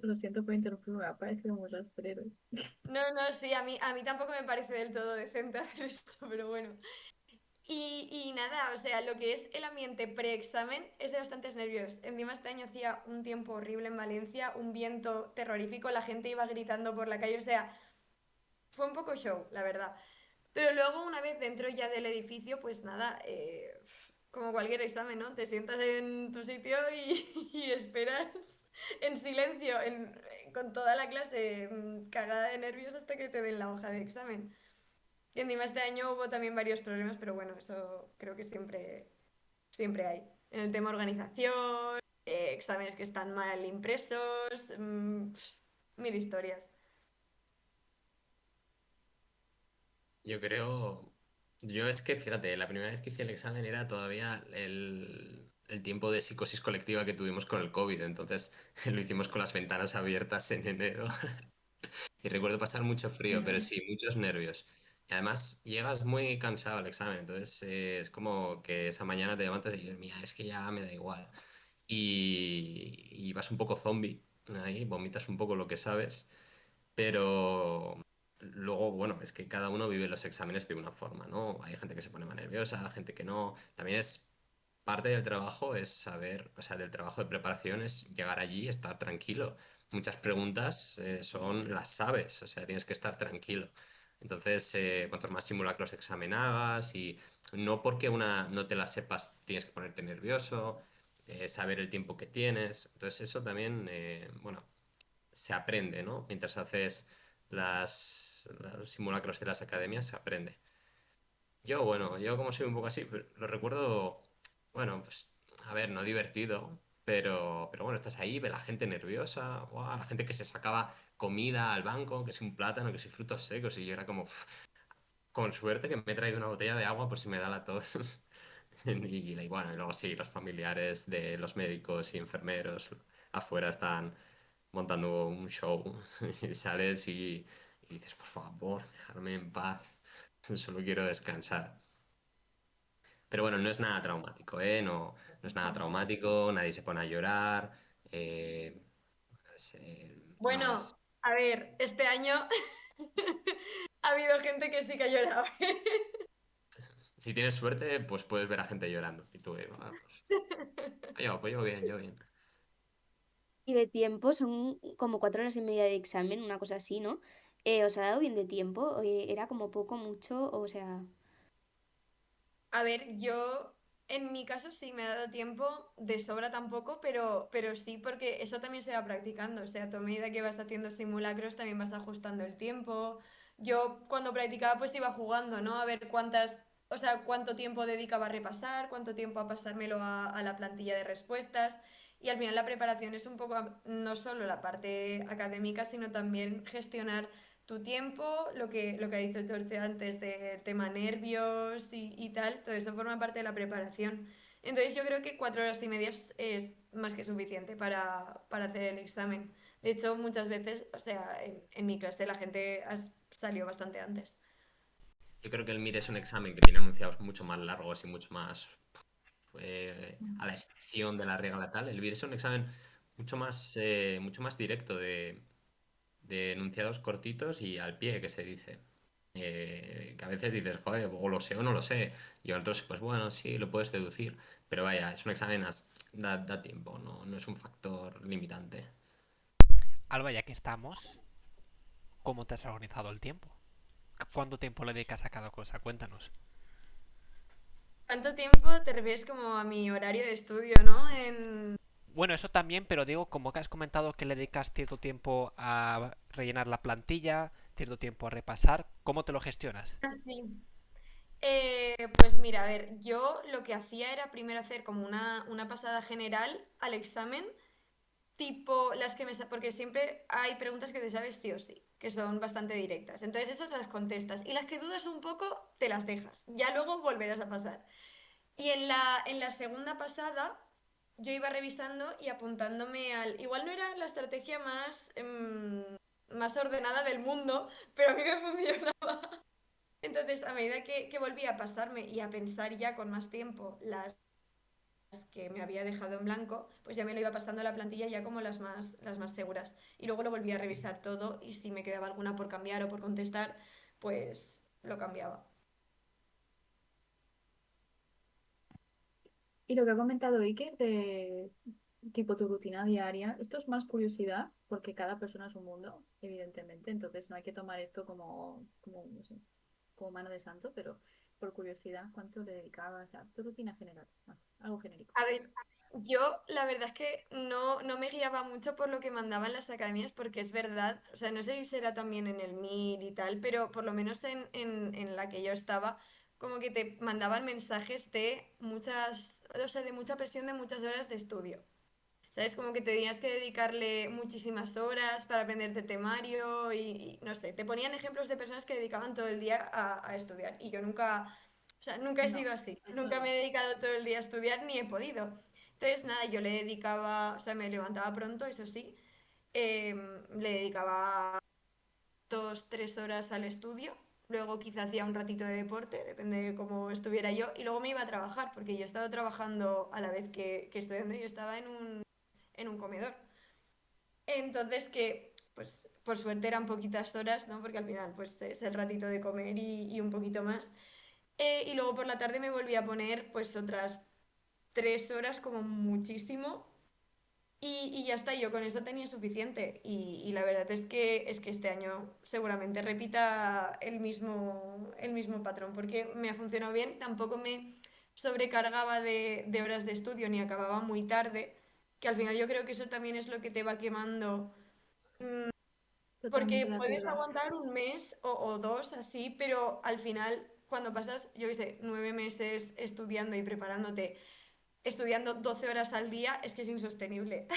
Lo siento por interrumpir, me ha parecido muy rastrero. No, no, sí, a mí tampoco me parece del todo decente hacer esto, pero bueno. Y nada, o sea, lo que es el ambiente pre-examen es de bastantes nervios. Encima este año hacía un tiempo horrible en Valencia, un viento terrorífico, la gente iba gritando por la calle, o sea, fue un poco show, la verdad. Pero luego una vez dentro ya del edificio, pues nada, como cualquier examen, ¿no? Te sientas en tu sitio y esperas en silencio, con toda la clase cagada de nervios hasta que te den la hoja de examen. Y encima este año hubo también varios problemas, pero bueno, eso creo que siempre hay. En el tema organización, exámenes que están mal impresos, mil historias. Yo creo, yo es que fíjate, la primera vez que hice el examen era todavía el tiempo de psicosis colectiva que tuvimos con el COVID, entonces lo hicimos con las ventanas abiertas en enero y recuerdo pasar mucho frío, pero Mm. sí, muchos nervios. Y además llegas muy cansado al examen, entonces es como que esa mañana te levantas y dices, mira, es que ya me da igual. Y vas un poco zombie, ahí vomitas un poco lo que sabes, pero luego, bueno, es que cada uno vive los exámenes de una forma, ¿no? Hay gente que se pone más nerviosa, gente que no. También es parte del trabajo, es saber, o sea, del trabajo de preparación es llegar allí y estar tranquilo. Muchas preguntas son las sabes, o sea, tienes que estar tranquilo. Entonces, cuantos más simulacros de examen hagas y no porque una no te la sepas tienes que ponerte nervioso, saber el tiempo que tienes. Entonces, eso también, bueno, se aprende, ¿no? Mientras haces los simulacros de las academias, se aprende. Yo, bueno, yo como soy un poco así, lo recuerdo, bueno, pues, a ver, no divertido, pero bueno, estás ahí, ves la gente nerviosa, guau, la gente que se sacaba comida al banco, que si un plátano, que si frutos secos, y yo era como, con suerte que me he traído una botella de agua por si me da la tos. Y bueno, y luego sí, los familiares de los médicos y enfermeros afuera están montando un show y sales y dices, por favor, dejarme en paz, solo quiero descansar. Pero bueno, no es nada traumático, ¿eh? No, no es nada traumático, nadie se pone a llorar, eh, no es... Bueno, a ver, este año ha habido gente que sí que ha llorado. Si tienes suerte, pues puedes ver a gente llorando. Y tú, pues yo bien, yo bien. Y de tiempo, son como 4 horas y media de examen, una cosa así, ¿no? ¿Os ha dado bien de tiempo? ¿Era como poco, mucho? O sea, A ver, yo en mi caso sí me ha dado tiempo, de sobra tampoco, pero sí porque eso también se va practicando. O sea, a tu medida que vas haciendo simulacros también vas ajustando el tiempo. Yo cuando practicaba pues iba jugando, ¿no? A ver cuántas, o sea, cuánto tiempo dedicaba a repasar, cuánto tiempo a pasármelo a la plantilla de respuestas. Y al final la preparación es un poco no solo la parte académica, sino también gestionar tu tiempo, lo que ha dicho George antes del tema nervios y tal, todo eso forma parte de la preparación. Entonces yo creo que 4 horas y media es más que suficiente para hacer el examen. De hecho, muchas veces, o sea, en mi clase la gente salió bastante antes. Yo creo que el MIR es un examen que tiene enunciados mucho más largos y mucho más a la excepción de la regla tal. El MIR es un examen mucho más directo de enunciados cortitos y al pie, que se dice. Que a veces dices, joder, o lo sé o no lo sé. Y otros, pues bueno, sí, lo puedes deducir. Pero vaya, es un examen, da tiempo, no, no es un factor limitante. Alba, ya que estamos, ¿cómo te has organizado el tiempo? ¿Cuánto tiempo le dedicas a cada cosa? Cuéntanos. ¿Cuánto tiempo te refieres como a mi horario de estudio, ¿no? Bueno, eso también, pero digo, como que has comentado que le dedicas cierto tiempo a rellenar la plantilla, cierto tiempo a repasar, ¿cómo te lo gestionas? Así. Pues mira, a ver, yo lo que hacía era primero hacer como una pasada general al examen, tipo las que porque siempre hay preguntas que te sabes sí o sí, que son bastante directas. Entonces esas las contestas y las que dudas un poco te las dejas. Ya luego volverás a pasar. Y en la segunda pasada yo iba revisando y apuntándome al... Igual no era la estrategia más ordenada del mundo, pero a mí me funcionaba. Entonces, a medida que volvía a pasarme y a pensar ya con más tiempo las que me había dejado en blanco, pues ya me lo iba pasando a la plantilla ya como las más seguras. Y luego lo volvía a revisar todo y si me quedaba alguna por cambiar o por contestar, pues lo cambiaba. Y lo que ha comentado Ike de tipo tu rutina diaria, esto es más curiosidad, porque cada persona es un mundo, evidentemente, entonces no hay que tomar esto como, no sé, como mano de santo, pero por curiosidad, ¿cuánto le dedicabas a tu rutina general? Más, algo genérico. A ver, yo la verdad es que no me guiaba mucho por lo que mandaban las academias porque es verdad, o sea, no sé si será también en el MIR y tal, pero por lo menos en la que yo estaba, como que te mandaban mensajes de muchas, o sea, de mucha presión de muchas horas de estudio. ¿Sabes? Como que tenías que dedicarle muchísimas horas para aprenderte temario y no sé, te ponían ejemplos de personas que dedicaban todo el día a estudiar y yo nunca, o sea, nunca he No, sido así, eso nunca no. me he dedicado todo el día a estudiar ni he podido. Entonces, nada, yo le dedicaba, o sea, me levantaba pronto, eso sí, le dedicaba 2, 3 horas al estudio luego quizá hacía un ratito de deporte, depende de cómo estuviera yo, y luego me iba a trabajar, porque yo he estado trabajando a la vez que estudiando, yo estaba en un comedor. Entonces que, pues por suerte eran poquitas horas, ¿no? Porque al final pues es el ratito de comer y un poquito más. Y luego por la tarde me volví a poner pues otras 3 horas como muchísimo. Y ya está, yo con eso tenía suficiente. Y la verdad es que este año seguramente repita el mismo patrón, porque me ha funcionado bien, tampoco me sobrecargaba de horas de estudio ni acababa muy tarde, que al final yo creo que eso también es lo que te va quemando. Totalmente Porque de puedes acuerdo. aguantar un mes o dos así, pero al final, cuando pasas, yo qué sé, 9 meses estudiando y preparándote, estudiando 12 horas al día, es que es insostenible.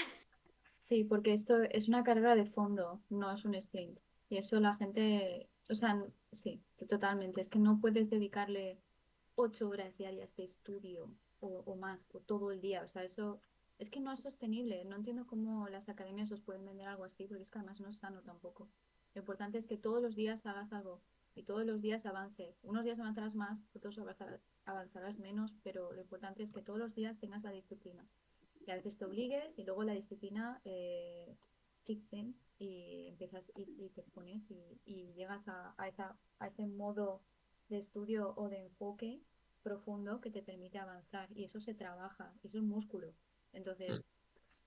Sí, porque esto es una carrera de fondo, no es un sprint. Y eso la gente, o sea, sí, totalmente. Es que no puedes dedicarle 8 horas diarias de estudio o más, o todo el día. O sea, eso es que no es sostenible. No entiendo cómo las academias os pueden vender algo así, porque es que además no es sano tampoco. Lo importante es que todos los días hagas algo y todos los días avances. Unos días avanzarás más, otros avanzarás menos, pero lo importante es que todos los días tengas la disciplina y a veces te obligues y luego la disciplina kicks in y empiezas y te pones y llegas a ese modo de estudio o de enfoque profundo que te permite avanzar y eso se trabaja, eso es músculo. Mm. Entonces,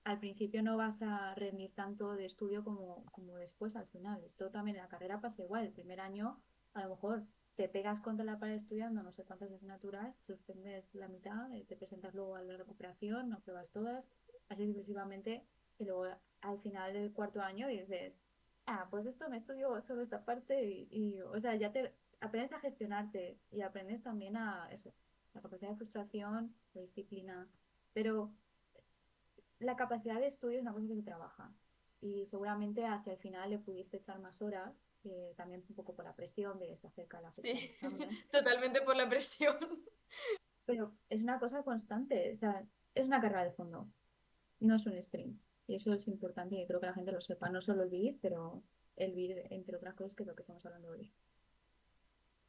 al principio no vas a rendir tanto de estudio como después al final. Esto también en la carrera pasa igual. El primer año a lo mejor te pegas contra la pared estudiando no sé cuántas asignaturas, suspendes la mitad, te presentas luego a la recuperación, no pruebas todas, así sucesivamente, y luego al final del cuarto año dices, ah, pues esto me estudio solo esta parte o sea, ya te aprendes a gestionarte y aprendes también a eso, la capacidad de frustración, la disciplina, pero la capacidad de estudio es una cosa que se trabaja y seguramente hacia el final le pudiste echar más horas, también un poco por la presión de se acerca la fecha del Sí, examen, totalmente por la presión. pero es una cosa constante, o sea, es una carrera de fondo, no es un sprint. Y eso es importante y creo que la gente lo sepa, no solo el vivir, pero el vivir, entre otras cosas, que es lo que estamos hablando hoy.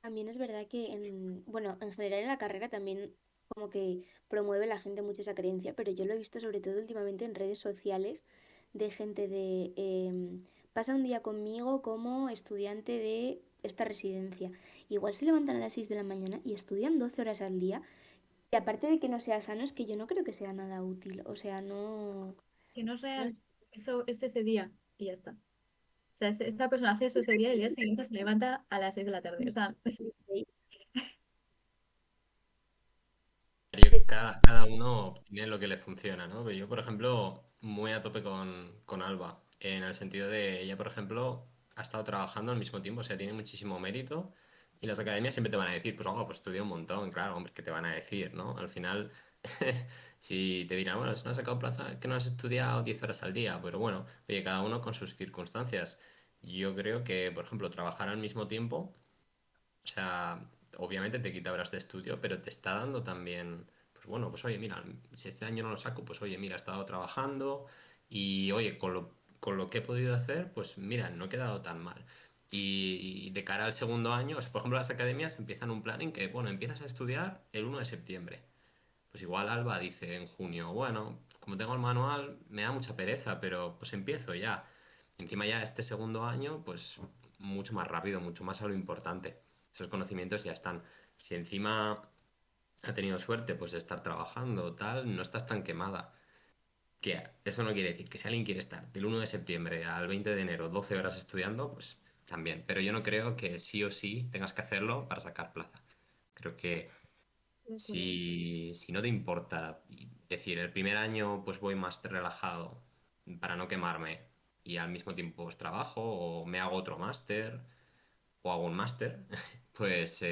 También es verdad que, bueno, en general en la carrera también como que promueve la gente mucho esa creencia, pero yo lo he visto sobre todo últimamente en redes sociales de gente de, pasa un día conmigo como estudiante de esta residencia. Igual se levantan a las 6 de la mañana y estudian 12 horas al día. Y aparte de que no sea sano, es que yo no creo que sea nada útil. O sea, no... Que no es no real, sé. eso es ese día y ya está. O sea, esa persona hace eso ese día y el día siguiente se levanta a las 6 de la tarde. O sea, Yo, Es- cada uno tiene lo que le funciona, ¿no? Pero yo, por ejemplo, muy a tope con Alba, en el sentido de ella, por ejemplo, ha estado trabajando al mismo tiempo, o sea, tiene muchísimo mérito y las academias siempre te van a decir, pues, oh, pues estudia un montón, claro, hombre, ¿qué te van a decir, no? Al final, si te dirán, bueno, si no has sacado plaza, que no has estudiado 10 horas al día, pero bueno, oye, cada uno con sus circunstancias. Yo creo que, por ejemplo, trabajar al mismo tiempo, o sea, obviamente te quita horas de estudio, pero te está dando también, pues bueno, pues oye, mira, si este año no lo saco, pues oye, mira, he estado trabajando y oye, con lo que he podido hacer, pues mira, no he quedado tan mal. Y de cara al segundo año, o sea, por ejemplo, las academias empiezan un plan en que, bueno, empiezas a estudiar el 1 de septiembre. Pues igual Alba dice en junio, bueno, como tengo el manual, me da mucha pereza, pero pues empiezo ya. Encima ya este segundo año, pues mucho más rápido, mucho más a lo importante. Esos conocimientos ya están. Si encima ha tenido suerte, pues de estar trabajando, tal, no estás tan quemada. Que eso no quiere decir que si alguien quiere estar del 1 de septiembre al 20 de enero 12 horas estudiando, pues también. Pero yo no creo que sí o sí tengas que hacerlo para sacar plaza. Creo que de acuerdo. si no te importa, decir, el primer año pues voy más relajado para no quemarme y al mismo tiempo pues trabajo o me hago otro máster o hago un máster, pues,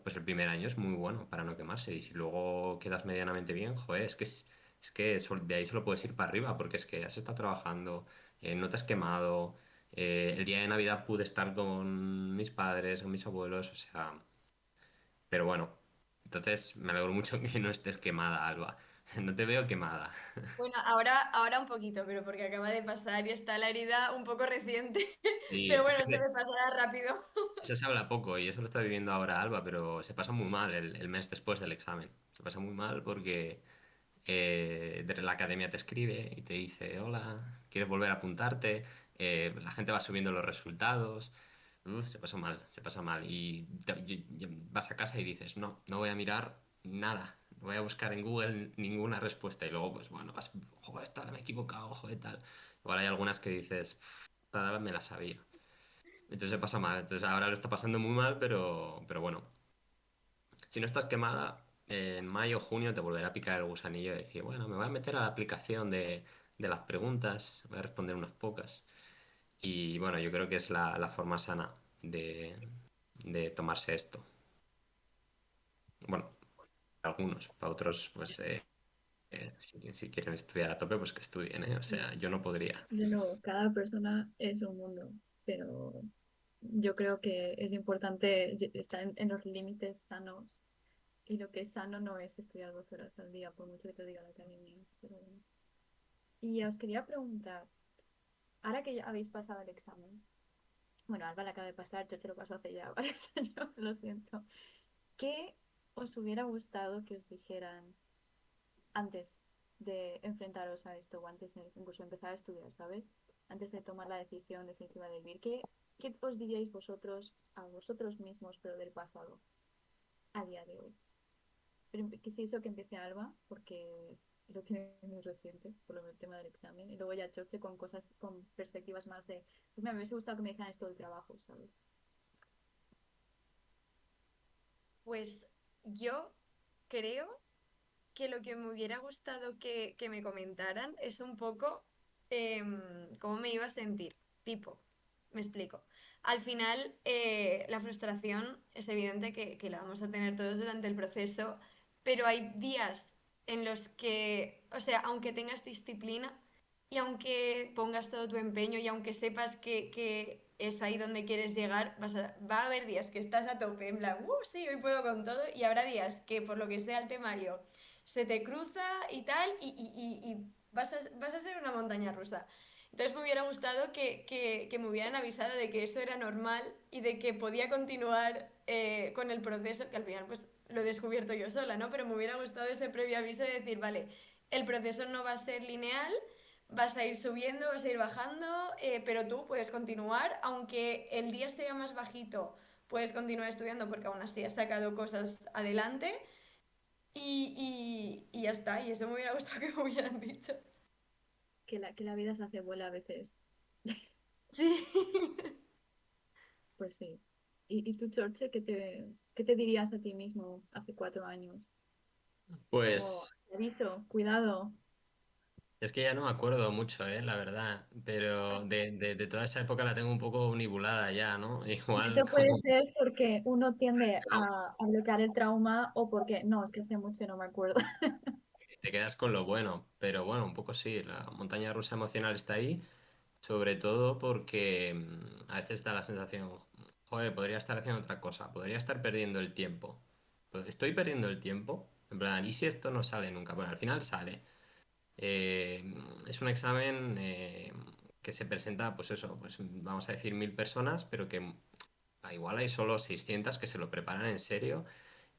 pues el primer año es muy bueno para no quemarse y si luego quedas medianamente bien, joder, es que de ahí solo puedes ir para arriba porque es que has estado trabajando, no te has quemado, el día de Navidad pude estar con mis padres o mis abuelos, o sea... Pero bueno, entonces me alegro mucho que no estés quemada, Alba. No te veo quemada. Bueno, ahora un poquito, pero porque acaba de pasar y está la herida un poco reciente. Sí, Pero es bueno, se que me pasará rápido. eso se habla poco y eso lo está viviendo ahora Alba, pero se pasa muy mal el mes después del examen. Se pasa muy mal porque de la academia te escribe y te dice, hola, ¿quieres volver a apuntarte? La gente va subiendo los resultados. Uf, se pasó mal, se pasa mal. Y vas a casa y dices, no, no voy a mirar nada. No voy a buscar en Google ninguna respuesta. Y luego, pues bueno, vas, joder, esta me he equivocado, joder, tal. Igual hay algunas que dices, esta me la sabía. Entonces se pasa mal. Entonces ahora lo está pasando muy mal, pero bueno. Si no estás quemada, en mayo o junio te volverá a picar el gusanillo de decir, bueno, me voy a meter a la aplicación de las preguntas, voy a responder unas pocas. Y bueno, yo creo que es la forma sana de tomarse esto. Bueno, para algunos, para otros, pues si quieren estudiar a tope, pues que estudien, ¿eh? O sea, yo no podría. De nuevo, cada persona es un mundo, pero yo creo que es importante estar en los límites sanos y lo que es sano no es estudiar 12 horas al día, por mucho que te diga la academia. Pero bueno. Y os quería preguntar, ahora que ya habéis pasado el examen, bueno, Alba la acaba de pasar, yo te lo paso hace ya varios años, lo siento. ¿Qué os hubiera gustado que os dijeran antes de enfrentaros a esto o antes de incluso empezar a estudiar, ¿sabes? Antes de tomar la decisión definitiva de vivir. ¿Qué os diríais vosotros a vosotros mismos, pero del pasado, a día de hoy? Pero que si eso que empiece Alba, porque lo tiene muy reciente, por lo del tema del examen, y luego ya Choche con cosas, con perspectivas más de, pues me hubiese gustado que me dijeran esto del trabajo, ¿sabes? Pues yo creo que lo que me hubiera gustado que me comentaran es un poco cómo me iba a sentir. Tipo, me explico. Al final, la frustración es evidente que la vamos a tener todos durante el proceso, pero hay días en los que, o sea, aunque tengas disciplina y aunque pongas todo tu empeño y aunque sepas que es ahí donde quieres llegar, va a haber días que estás a tope, en plan, sí, hoy puedo con todo, y habrá días que por lo que sea el temario se te cruza y tal, y vas a ser una montaña rusa. Entonces me hubiera gustado que me hubieran avisado de que eso era normal y de que podía continuar con el proceso, que al final pues lo he descubierto yo sola, ¿no? Pero me hubiera gustado ese previo aviso de decir, vale, el proceso no va a ser lineal, vas a ir subiendo, vas a ir bajando, pero tú puedes continuar, aunque el día sea más bajito, puedes continuar estudiando porque aún así has sacado cosas adelante. Y ya está, y eso me hubiera gustado que me hubieran dicho. Que la vida se hace bola a veces. Sí. Pues sí. Y tú, Chorche, qué te dirías a ti mismo hace 4 años? Como, Pues te he dicho, cuidado. es que ya no me acuerdo mucho, la verdad, pero de toda esa época la tengo un poco nibulada ya, ¿no? Igual Eso puede como ser porque uno tiende a bloquear el trauma o porque, no, es que hace mucho y no me acuerdo. te quedas con lo bueno, pero bueno, un poco sí, la montaña rusa emocional está ahí, sobre todo porque a veces da la sensación, joder, podría estar haciendo otra cosa, podría estar perdiendo el tiempo. Pues, estoy perdiendo el tiempo, en plan, ¿y si esto no sale nunca? Bueno, al final sale. Eh, es un examen que se presenta, pues eso, pues vamos a decir 1000 personas, pero que igual hay solo 600 que se lo preparan en serio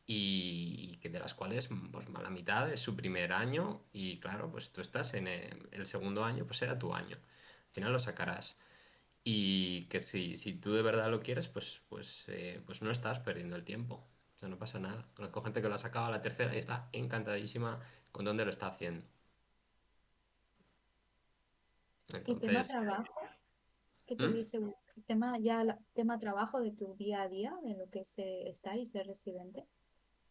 y que de las cuales pues la mitad es su primer año y claro, pues tú estás en el segundo año, pues era tu año. Al final lo sacarás. Y que si tú de verdad lo quieres, pues no estás perdiendo el tiempo. O sea, no pasa nada. Conozco gente que lo ha sacado a la tercera y está encantadísima con dónde lo está haciendo. Y tema Entonces, trabajo, ¿qué te ¿mm? hubiese gustado? Tema ya, tema trabajo de tu día a día, de lo que es estar y ser residente.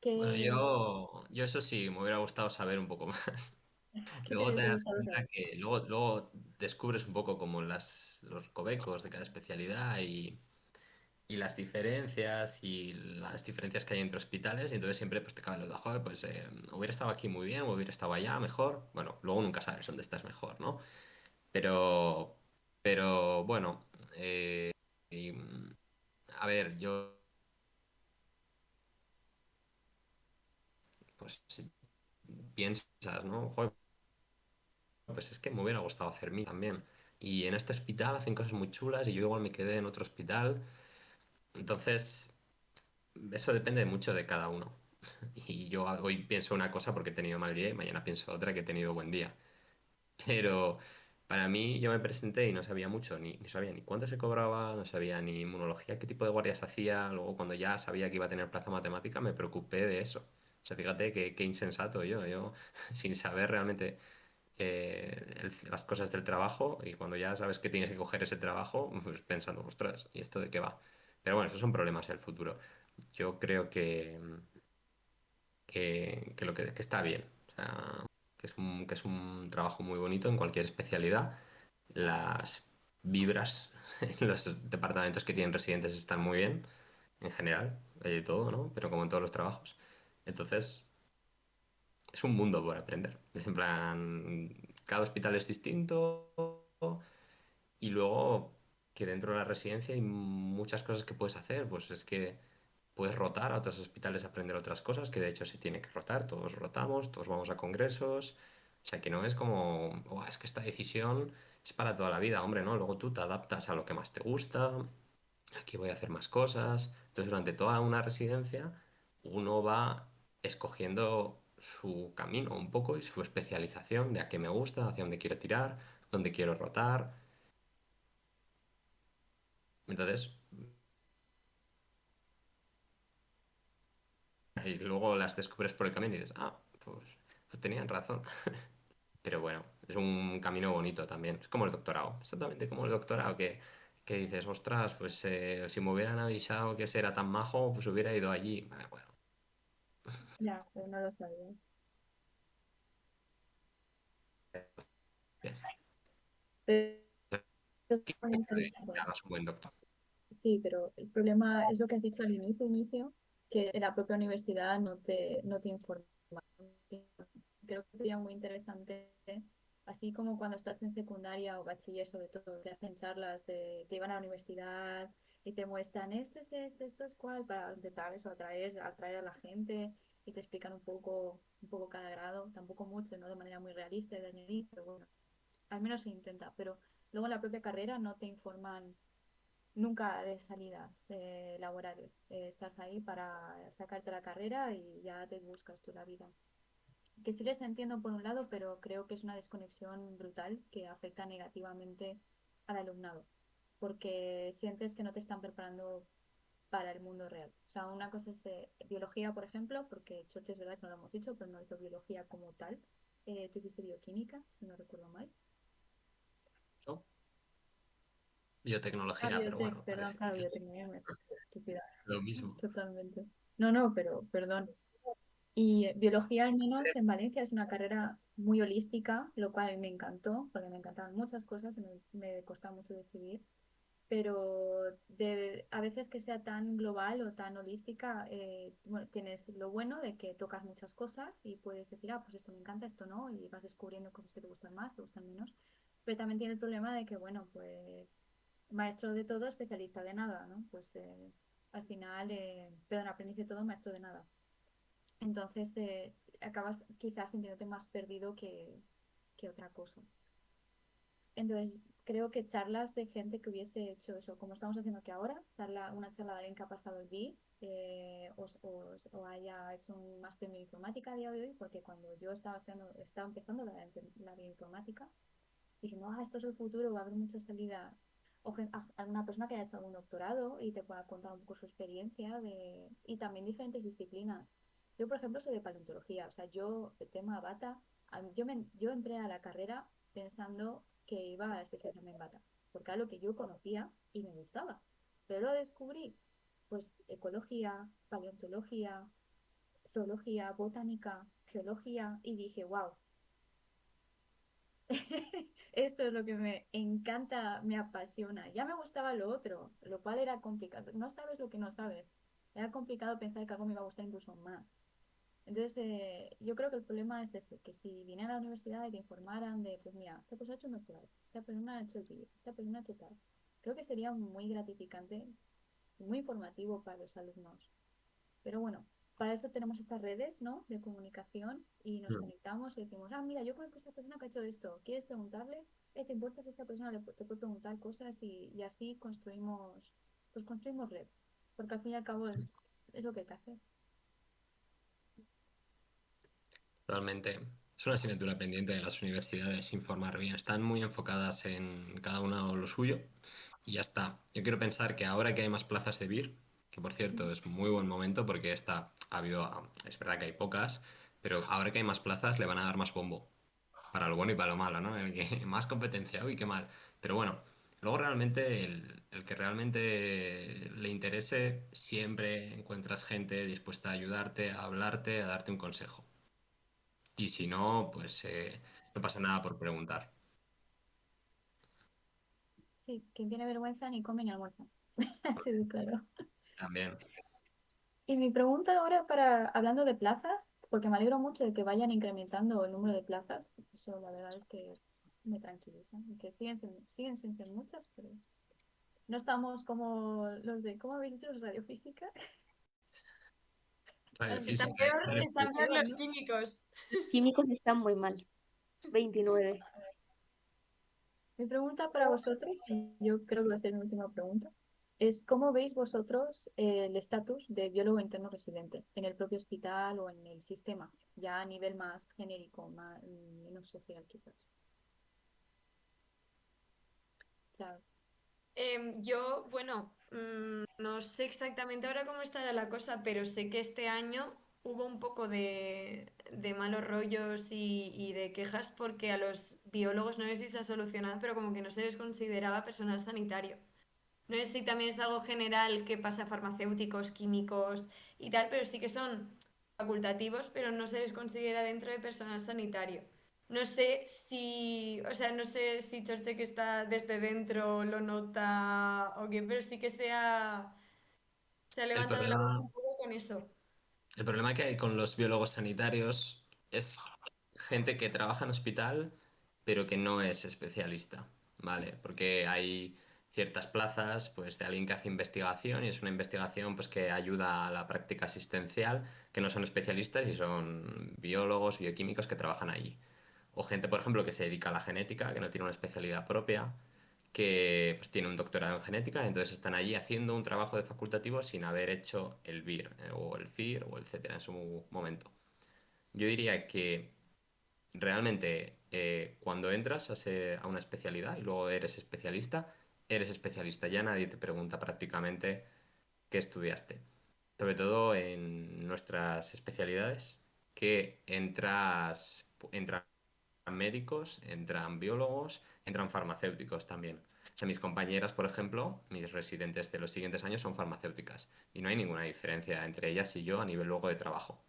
Bueno, ¿Qué, yo eso sí, me hubiera gustado saber un poco más. qué te Luego te hubiese das gustado cuenta saber? que luego descubres un poco como los recovecos de cada especialidad y las diferencias que hay entre hospitales y entonces siempre pues te cabe los de joder, pues hubiera estado aquí muy bien o hubiera estado allá mejor. Bueno, luego nunca sabes dónde estás mejor, ¿no? Pero, pero bueno, y, a ver, yo pues piensas, ¿no? Joder, pues es que me hubiera gustado hacer mí también. Y en este hospital hacen cosas muy chulas y yo igual me quedé en otro hospital. Entonces, eso depende mucho de cada uno. Y yo hoy pienso una cosa porque he tenido mal día y mañana pienso otra que he tenido buen día. Pero para mí yo me presenté y no sabía mucho, ni sabía ni cuánto se cobraba, no sabía ni inmunología, qué tipo de guardias hacía. Luego cuando ya sabía que iba a tener plaza matemática me preocupé de eso. O sea, fíjate qué insensato yo sin saber realmente las cosas del trabajo y cuando ya sabes que tienes que coger ese trabajo, pues pensando, ostras, ¿y esto de qué va? Pero bueno, esos son problemas del futuro. Yo creo que está bien. O sea, que es un trabajo muy bonito en cualquier especialidad. Las vibras en los departamentos que tienen residentes están muy bien, en general, hay de todo, ¿no? Pero como en todos los trabajos. Entonces, es un mundo por aprender. Es en plan, cada hospital es distinto y luego que dentro de la residencia hay muchas cosas que puedes hacer. Pues es que puedes rotar a otros hospitales a aprender otras cosas, que de hecho se tiene que rotar, todos rotamos, todos vamos a congresos. O sea, que no es como, "Buah, es que esta decisión es para toda la vida, hombre, ¿no? Luego tú te adaptas a lo que más te gusta, aquí voy a hacer más cosas. Entonces, durante toda una residencia, uno va escogiendo su camino un poco y su especialización de a qué me gusta, hacia dónde quiero tirar, dónde quiero rotar. Entonces, y luego las descubres por el camino y dices, pues tenían razón. Pero bueno, es un camino bonito también. Es como el doctorado, exactamente como el doctorado, que dices, ostras, pues si me hubieran avisado que ese era tan majo, pues hubiera ido allí. Bueno, Ya, pero no lo sabía. ya está. Pero es Que muy interesante. hagas un buen doctor. Sí, pero el problema es lo que has dicho al inicio, que la propia universidad no te informa. Creo que sería muy interesante, así como cuando estás en secundaria o bachiller, sobre todo, te hacen charlas, te llevan a la universidad y te muestran esto es cuál, para intentar eso, atraer a la gente y te explican un poco cada grado, tampoco mucho, no de manera muy realista de añadir, pero bueno, al menos se intenta. Pero luego en la propia carrera no te informan nunca de salidas laborales. Estás ahí para sacarte la carrera y ya te buscas tú la vida. Que sí les entiendo por un lado, pero creo que es una desconexión brutal que afecta negativamente al alumnado, porque sientes que no te están preparando para el mundo real. O sea, una cosa es biología, por ejemplo, porque Choche es verdad que no lo hemos dicho, pero no hizo biología como tal. Tú hiciste bioquímica, si no recuerdo mal. ¿No? Ah, Biotecnología, pero biotech, bueno, perdón, parece claro, que es biotecnología me es estúpida, lo mismo. totalmente. No, no, pero perdón. Y biología, al menos en Valencia, es una carrera muy holística, lo cual a mí me encantó, porque me encantaban muchas cosas y me costaba mucho decidir. Pero a veces que sea tan global o tan holística, bueno, tienes lo bueno de que tocas muchas cosas y puedes decir, pues esto me encanta, esto no, y vas descubriendo cosas que te gustan más, te gustan menos. Pero también tiene el problema de que, bueno, pues maestro de todo, especialista de nada, ¿no? Pues al final, perdón, aprendiz de todo, maestro de nada. Entonces acabas quizás sintiéndote más perdido que otra cosa. Entonces creo que charlas de gente que hubiese hecho eso, como estamos haciendo aquí ahora, una charla de alguien que ha pasado el BI o haya hecho un máster en informática a día de hoy, porque cuando yo estaba empezando la bioinformática, diciendo, esto es el futuro, va a haber mucha salida. O alguna persona que haya hecho algún doctorado y te pueda contar un poco su experiencia y también diferentes disciplinas. Yo, por ejemplo, soy de paleontología, o sea, el tema bata, yo entré a la carrera pensando que iba a especializarme en bata, porque era lo que yo conocía y me gustaba. Pero lo descubrí, pues, ecología, paleontología, zoología, botánica, geología, y dije, wow, esto es lo que me encanta, me apasiona. Ya me gustaba lo otro, lo cual era complicado. No sabes lo que no sabes. Era complicado pensar que algo me iba a gustar incluso más. Entonces, yo creo que el problema es ese, que si vinieran a la universidad y te informaran de, pues mira, esta persona ha hecho un doctorado, esta persona ha hecho el vídeo, esta persona ha hecho tal. Creo que sería muy gratificante, muy informativo para los alumnos. Pero bueno, para eso tenemos estas redes, ¿no? De comunicación y nos Mm. conectamos y decimos, ah, mira, yo conozco a esta persona que ha hecho esto, ¿quieres preguntarle? ¿Te importa si esta persona te puede preguntar cosas? Y así construimos red, porque al fin y al cabo es lo que hay que hacer. Realmente es una asignatura pendiente de las universidades informar bien. Están muy enfocadas en cada uno lo suyo y ya está. Yo quiero pensar que ahora que hay más plazas de BIR, que por cierto es muy buen momento porque es verdad que hay pocas, pero ahora que hay más plazas le van a dar más bombo. Para lo bueno y para lo malo, ¿no? El que más competencia, uy, qué mal. Pero bueno, luego realmente el que realmente le interese, siempre encuentras gente dispuesta a ayudarte, a hablarte, a darte un consejo. Y si no, pues no pasa nada por preguntar. Sí, quien tiene vergüenza ni come ni almuerza. Así de claro. También. Y mi pregunta ahora hablando de plazas, porque me alegro mucho de que vayan incrementando el número de plazas. Eso la verdad es que me tranquiliza. Y que siguen sin ser muchas, pero no estamos como los de, ¿cómo habéis dicho? Los radiofísica. Están Radiofísica, peor, están peor Peor, los ¿no? químicos. Químicos están muy mal. 29. Mi pregunta para vosotros, y yo creo que va a ser mi última pregunta, es ¿cómo veis vosotros el estatus de biólogo interno residente en el propio hospital o en el sistema, ya a nivel más genérico, menos social quizás? O sea, Yo, bueno, no sé exactamente ahora cómo estará la cosa, pero sé que este año hubo un poco de malos rollos y de quejas porque a los biólogos, no sé si se ha solucionado, pero como que no se les consideraba personal sanitario. No sé si también es algo general que pasa a farmacéuticos, químicos y tal, pero sí que son facultativos, pero no se les considera dentro de personal sanitario. No sé si, o sea, no sé si Chorche que está desde dentro lo nota o qué, pero sí que se ha El levantado la voz problema, un poco con eso. el problema que hay con los biólogos sanitarios es gente que trabaja en hospital, pero que no es especialista, ¿vale? Porque hay ciertas plazas, pues, de alguien que hace investigación y es una investigación, pues, que ayuda a la práctica asistencial, que no son especialistas y son biólogos, bioquímicos que trabajan allí. O gente, por ejemplo, que se dedica a la genética, que no tiene una especialidad propia, que pues, tiene un doctorado en genética, entonces están allí haciendo un trabajo de facultativo sin haber hecho el BIR, o el FIR, o el etcétera en su momento. Yo diría que realmente cuando entras a una especialidad y luego eres especialista, ya nadie te pregunta prácticamente qué estudiaste. Sobre todo en nuestras especialidades, que entran médicos, entran biólogos, entran farmacéuticos también. O sea, mis compañeras, por ejemplo, mis residentes de los siguientes años son farmacéuticas y no hay ninguna diferencia entre ellas y yo a nivel luego de trabajo.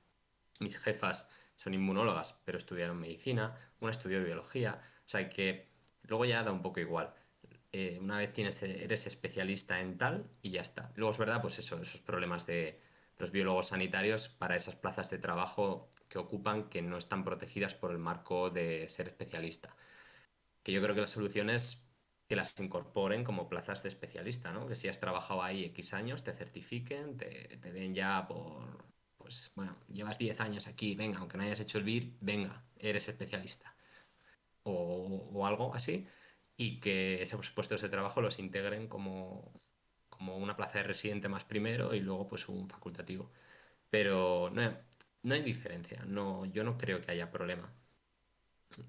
Mis jefas son inmunólogas, pero estudiaron medicina, una estudió biología, o sea que luego ya da un poco igual. Una vez eres especialista en tal y ya está. Luego es verdad, pues eso, esos problemas de los biólogos sanitarios para esas plazas de trabajo que ocupan que no están protegidas por el marco de ser especialista. Que yo creo que la solución es que las incorporen como plazas de especialista, ¿no? Que si has trabajado ahí X años, te certifiquen, te den ya pues bueno, llevas 10 años aquí, venga, aunque no hayas hecho el BIR, venga, eres especialista. O algo así. Y que esos puestos de trabajo los integren como una plaza de residente más primero y luego pues un facultativo. Pero no hay diferencia, no, yo no creo que haya problema.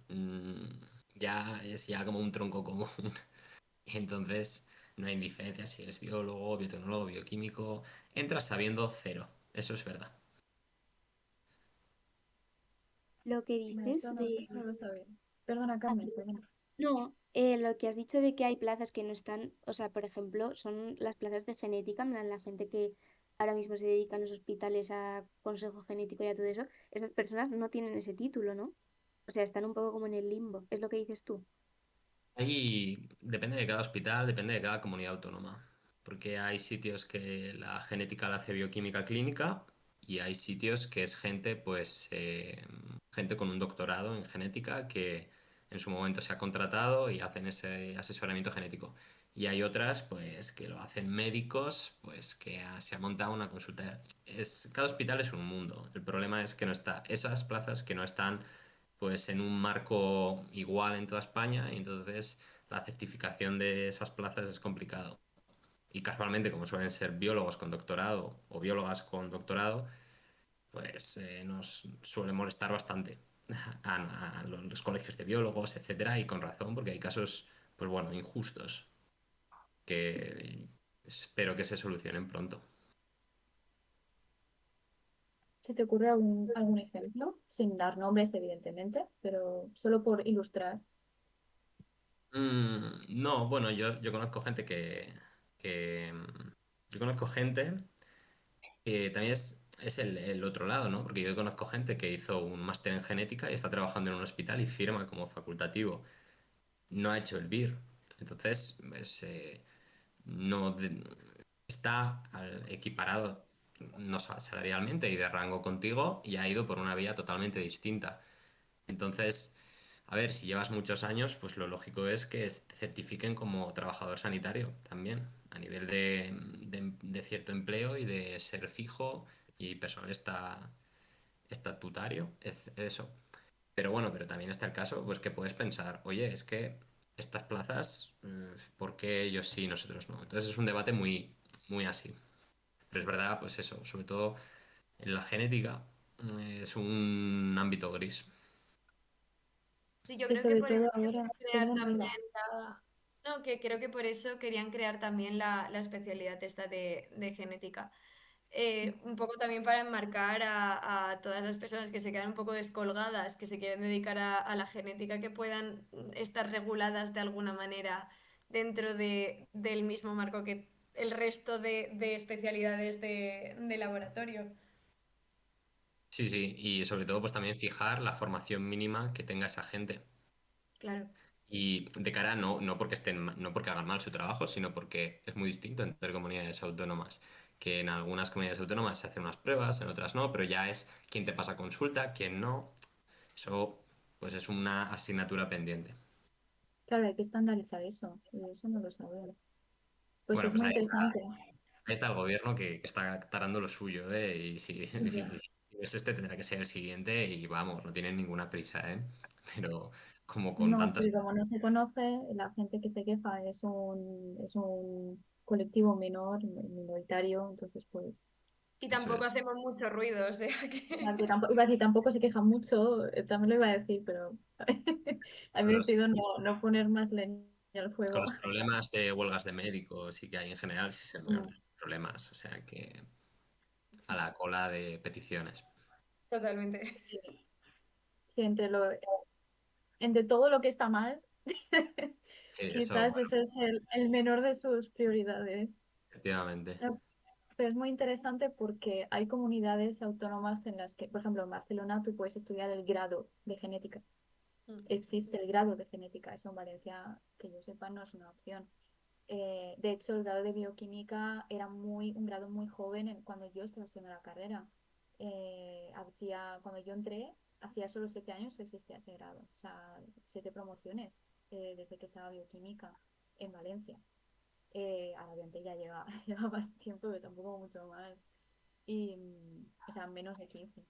Mm, ya es ya como un tronco común. Entonces, no hay diferencia si eres biólogo, biotecnólogo, bioquímico. Entras sabiendo cero. Eso es verdad. Lo que mira, dices eso no lo sabía. Perdona, Ah, Carmen, perdón. perdona. No, lo que has dicho de que hay plazas que no están, o sea, por ejemplo, son las plazas de genética, en plan, la gente que ahora mismo se dedica en los hospitales a consejo genético y a todo eso, esas personas no tienen ese título, ¿no? O sea, están un poco como en el limbo, es lo que dices tú. Ahí depende de cada hospital, depende de cada comunidad autónoma. Porque hay sitios que la genética la hace bioquímica clínica y hay sitios que es gente, pues, gente con un doctorado en genética que en su momento se ha contratado y hacen ese asesoramiento genético. Y hay otras, pues, que lo hacen médicos, pues, que se ha montado una consulta. Cada hospital es un mundo. El problema es que no está, esas plazas que no están, pues, en un marco igual en toda España, y entonces la certificación de esas plazas es complicado. Y casualmente, como suelen ser biólogos con doctorado o biólogas con doctorado, pues nos suele molestar bastante a los colegios de biólogos, etcétera, y con razón, porque hay casos, pues bueno, injustos que espero que se solucionen pronto. ¿Se te ocurre algún ejemplo? Sin dar nombres, evidentemente, pero solo por ilustrar. No, bueno, yo conozco gente que yo conozco gente que también es el otro lado, ¿no? Porque yo conozco gente que hizo un máster en genética y está trabajando en un hospital y firma como facultativo. No ha hecho el BIR. Entonces, no está equiparado no salarialmente y de rango contigo y ha ido por una vía totalmente distinta. Entonces, a ver, si llevas muchos años, pues lo lógico es que te certifiquen como trabajador sanitario también, a nivel de cierto empleo y de ser fijo y personal estatutario, es eso. Pero bueno, pero también está el caso, pues que puedes pensar, oye, es que estas plazas, ¿por qué ellos sí y nosotros no? Entonces es un debate muy, muy así. Pero es verdad, pues eso, sobre todo en la genética, es un ámbito gris. Sí, yo Y creo que sobre por eso todo ahora, crear perdón, también Noelia. la... No, que creo que por eso querían crear también la especialidad esta de genética. Un poco también para enmarcar a todas las personas que se quedan un poco descolgadas, que se quieren dedicar a la genética, que puedan estar reguladas de alguna manera dentro del mismo marco que el resto de especialidades de laboratorio. Sí, sí, y sobre todo pues también fijar la formación mínima que tenga esa gente. Claro, Y de cara no porque no porque hagan mal su trabajo, sino porque es muy distinto entre comunidades autónomas. Que en algunas comunidades autónomas se hacen unas pruebas, en otras no, pero ya es quién te pasa consulta, quién no. Eso pues es una asignatura pendiente. Claro, hay que estandarizar eso, y eso no lo sabía. Pues Bueno, es pues muy interesante. ahí está el gobierno que está tarando lo suyo, ¿eh? Y si, Ya. si es este tendrá que ser el siguiente y vamos, no tienen ninguna prisa, ¿eh? Pero como con No, tantas... porque como no se conoce, la gente que se queja es un colectivo menor, minoritario, entonces pues, y Eso tampoco es. hacemos mucho ruido, o sea que que... tampoco, iba a decir, tampoco se queja mucho, también lo iba a decir, pero Con había los, decidido no poner más leña al con fuego. los problemas de huelgas de médicos y que hay en general, sí es el menor Mm, de los problemas. O sea que a la cola de peticiones. Totalmente. Sí, sí, entre todo lo que está mal, Sí, eso, quizás bueno, ese es el menor de sus prioridades. efectivamente. Pero es muy interesante porque hay comunidades autónomas en las que, por ejemplo, en Barcelona tú puedes estudiar el grado de genética. Mm. Existe el grado de genética, eso en Valencia, que yo sepa, no es una opción. De hecho, el grado de bioquímica era un grado muy joven cuando yo estaba estudiando la carrera. Cuando yo entré, hacía solo 7 años que existía ese grado, o sea, 7 promociones desde que estaba bioquímica en Valencia. Ahora obviamente ya lleva, lleva más tiempo, pero tampoco mucho más. O sea, menos de 15.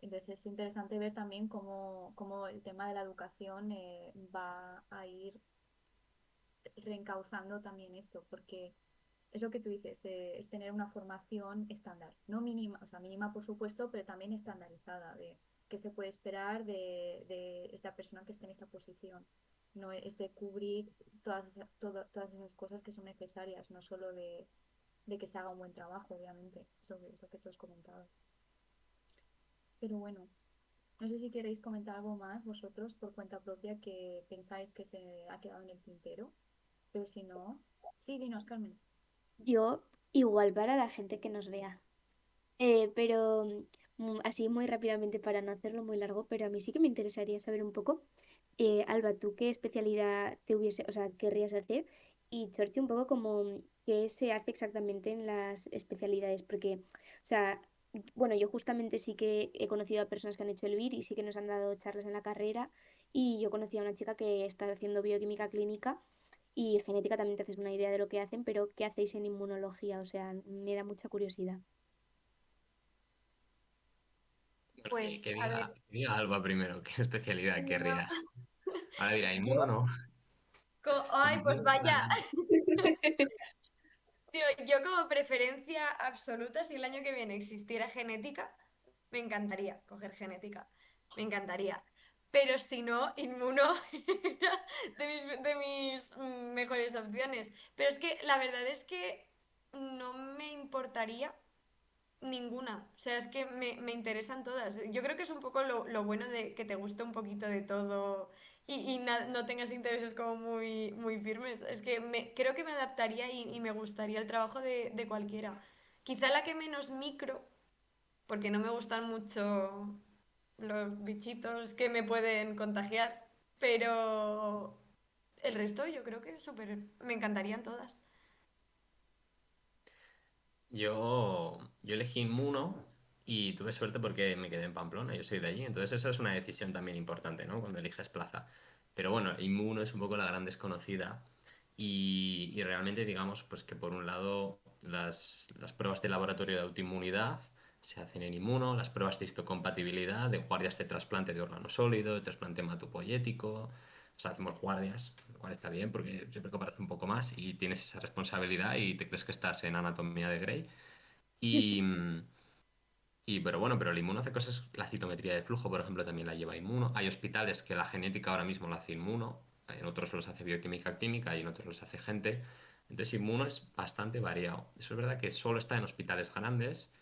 Entonces es interesante ver también cómo el tema de la educación va a ir reencauzando también esto, porque es lo que tú dices, es tener una formación estándar, no mínima, o sea, mínima por supuesto, pero también estandarizada, de qué se puede esperar de esta persona que esté en esta posición. No es de cubrir todas esas cosas que son necesarias, no solo de que se haga un buen trabajo, obviamente, eso es lo que tú has comentado. Pero bueno, no sé si queréis comentar algo más vosotros por cuenta propia que pensáis que se ha quedado en el tintero, pero si no, sí, dinos, Carmen. Yo, igual para la gente que nos vea. Pero así muy rápidamente para no hacerlo muy largo, pero a mí sí que me interesaría saber un poco, Alba, ¿tú qué especialidad te hubiese, o sea, querrías hacer? Y Chorchi, un poco como qué se hace exactamente en las especialidades, porque, o sea, bueno, yo justamente sí que he conocido a personas que han hecho el BIR y sí que nos han dado charlas en la carrera y yo conocí a una chica que está haciendo bioquímica clínica Y genética también te haces una idea de lo que hacen, pero ¿qué hacéis en inmunología? O sea, me da mucha curiosidad. Bueno, Pues, que a ver, diga Alba primero, qué especialidad inmuno, querría. Ahora dirá, inmuno yo, no. ay, pues Inmuno, vaya, vale. tío, yo como preferencia absoluta, si el año que viene existiera genética, me encantaría coger genética, me encantaría. Pero si no, inmuno de mis mejores opciones. Pero es que la verdad es que no me importaría ninguna. O sea, es que me interesan todas. Yo creo que es un poco lo bueno de que te guste un poquito de todo y no tengas intereses como muy, muy firmes. Es que creo que me adaptaría y me gustaría el trabajo de cualquiera. Quizá la que menos micro, porque no me gustan mucho los bichitos que me pueden contagiar, pero el resto yo creo que súper, me encantarían todas. Yo elegí inmuno y tuve suerte porque me quedé en Pamplona, yo soy de allí, entonces esa es una decisión también importante, ¿no? Cuando eliges plaza. Pero bueno, inmuno es un poco la gran desconocida y realmente digamos pues que por un lado las pruebas de laboratorio de autoinmunidad se hacen en inmuno, las pruebas de histocompatibilidad, de guardias de trasplante de órgano sólido, de trasplante hematopoyético, o sea, hacemos guardias, lo cual está bien porque siempre cobras un poco más y tienes esa responsabilidad y te crees que estás en anatomía de Grey. Y, pero bueno, pero el inmuno hace cosas, la citometría de flujo, por ejemplo, también la lleva inmuno. Hay hospitales que la genética ahora mismo la hace inmuno, en otros los hace bioquímica clínica y en otros los hace gente. Entonces, inmuno es bastante variado. Eso es verdad que solo está en hospitales grandes.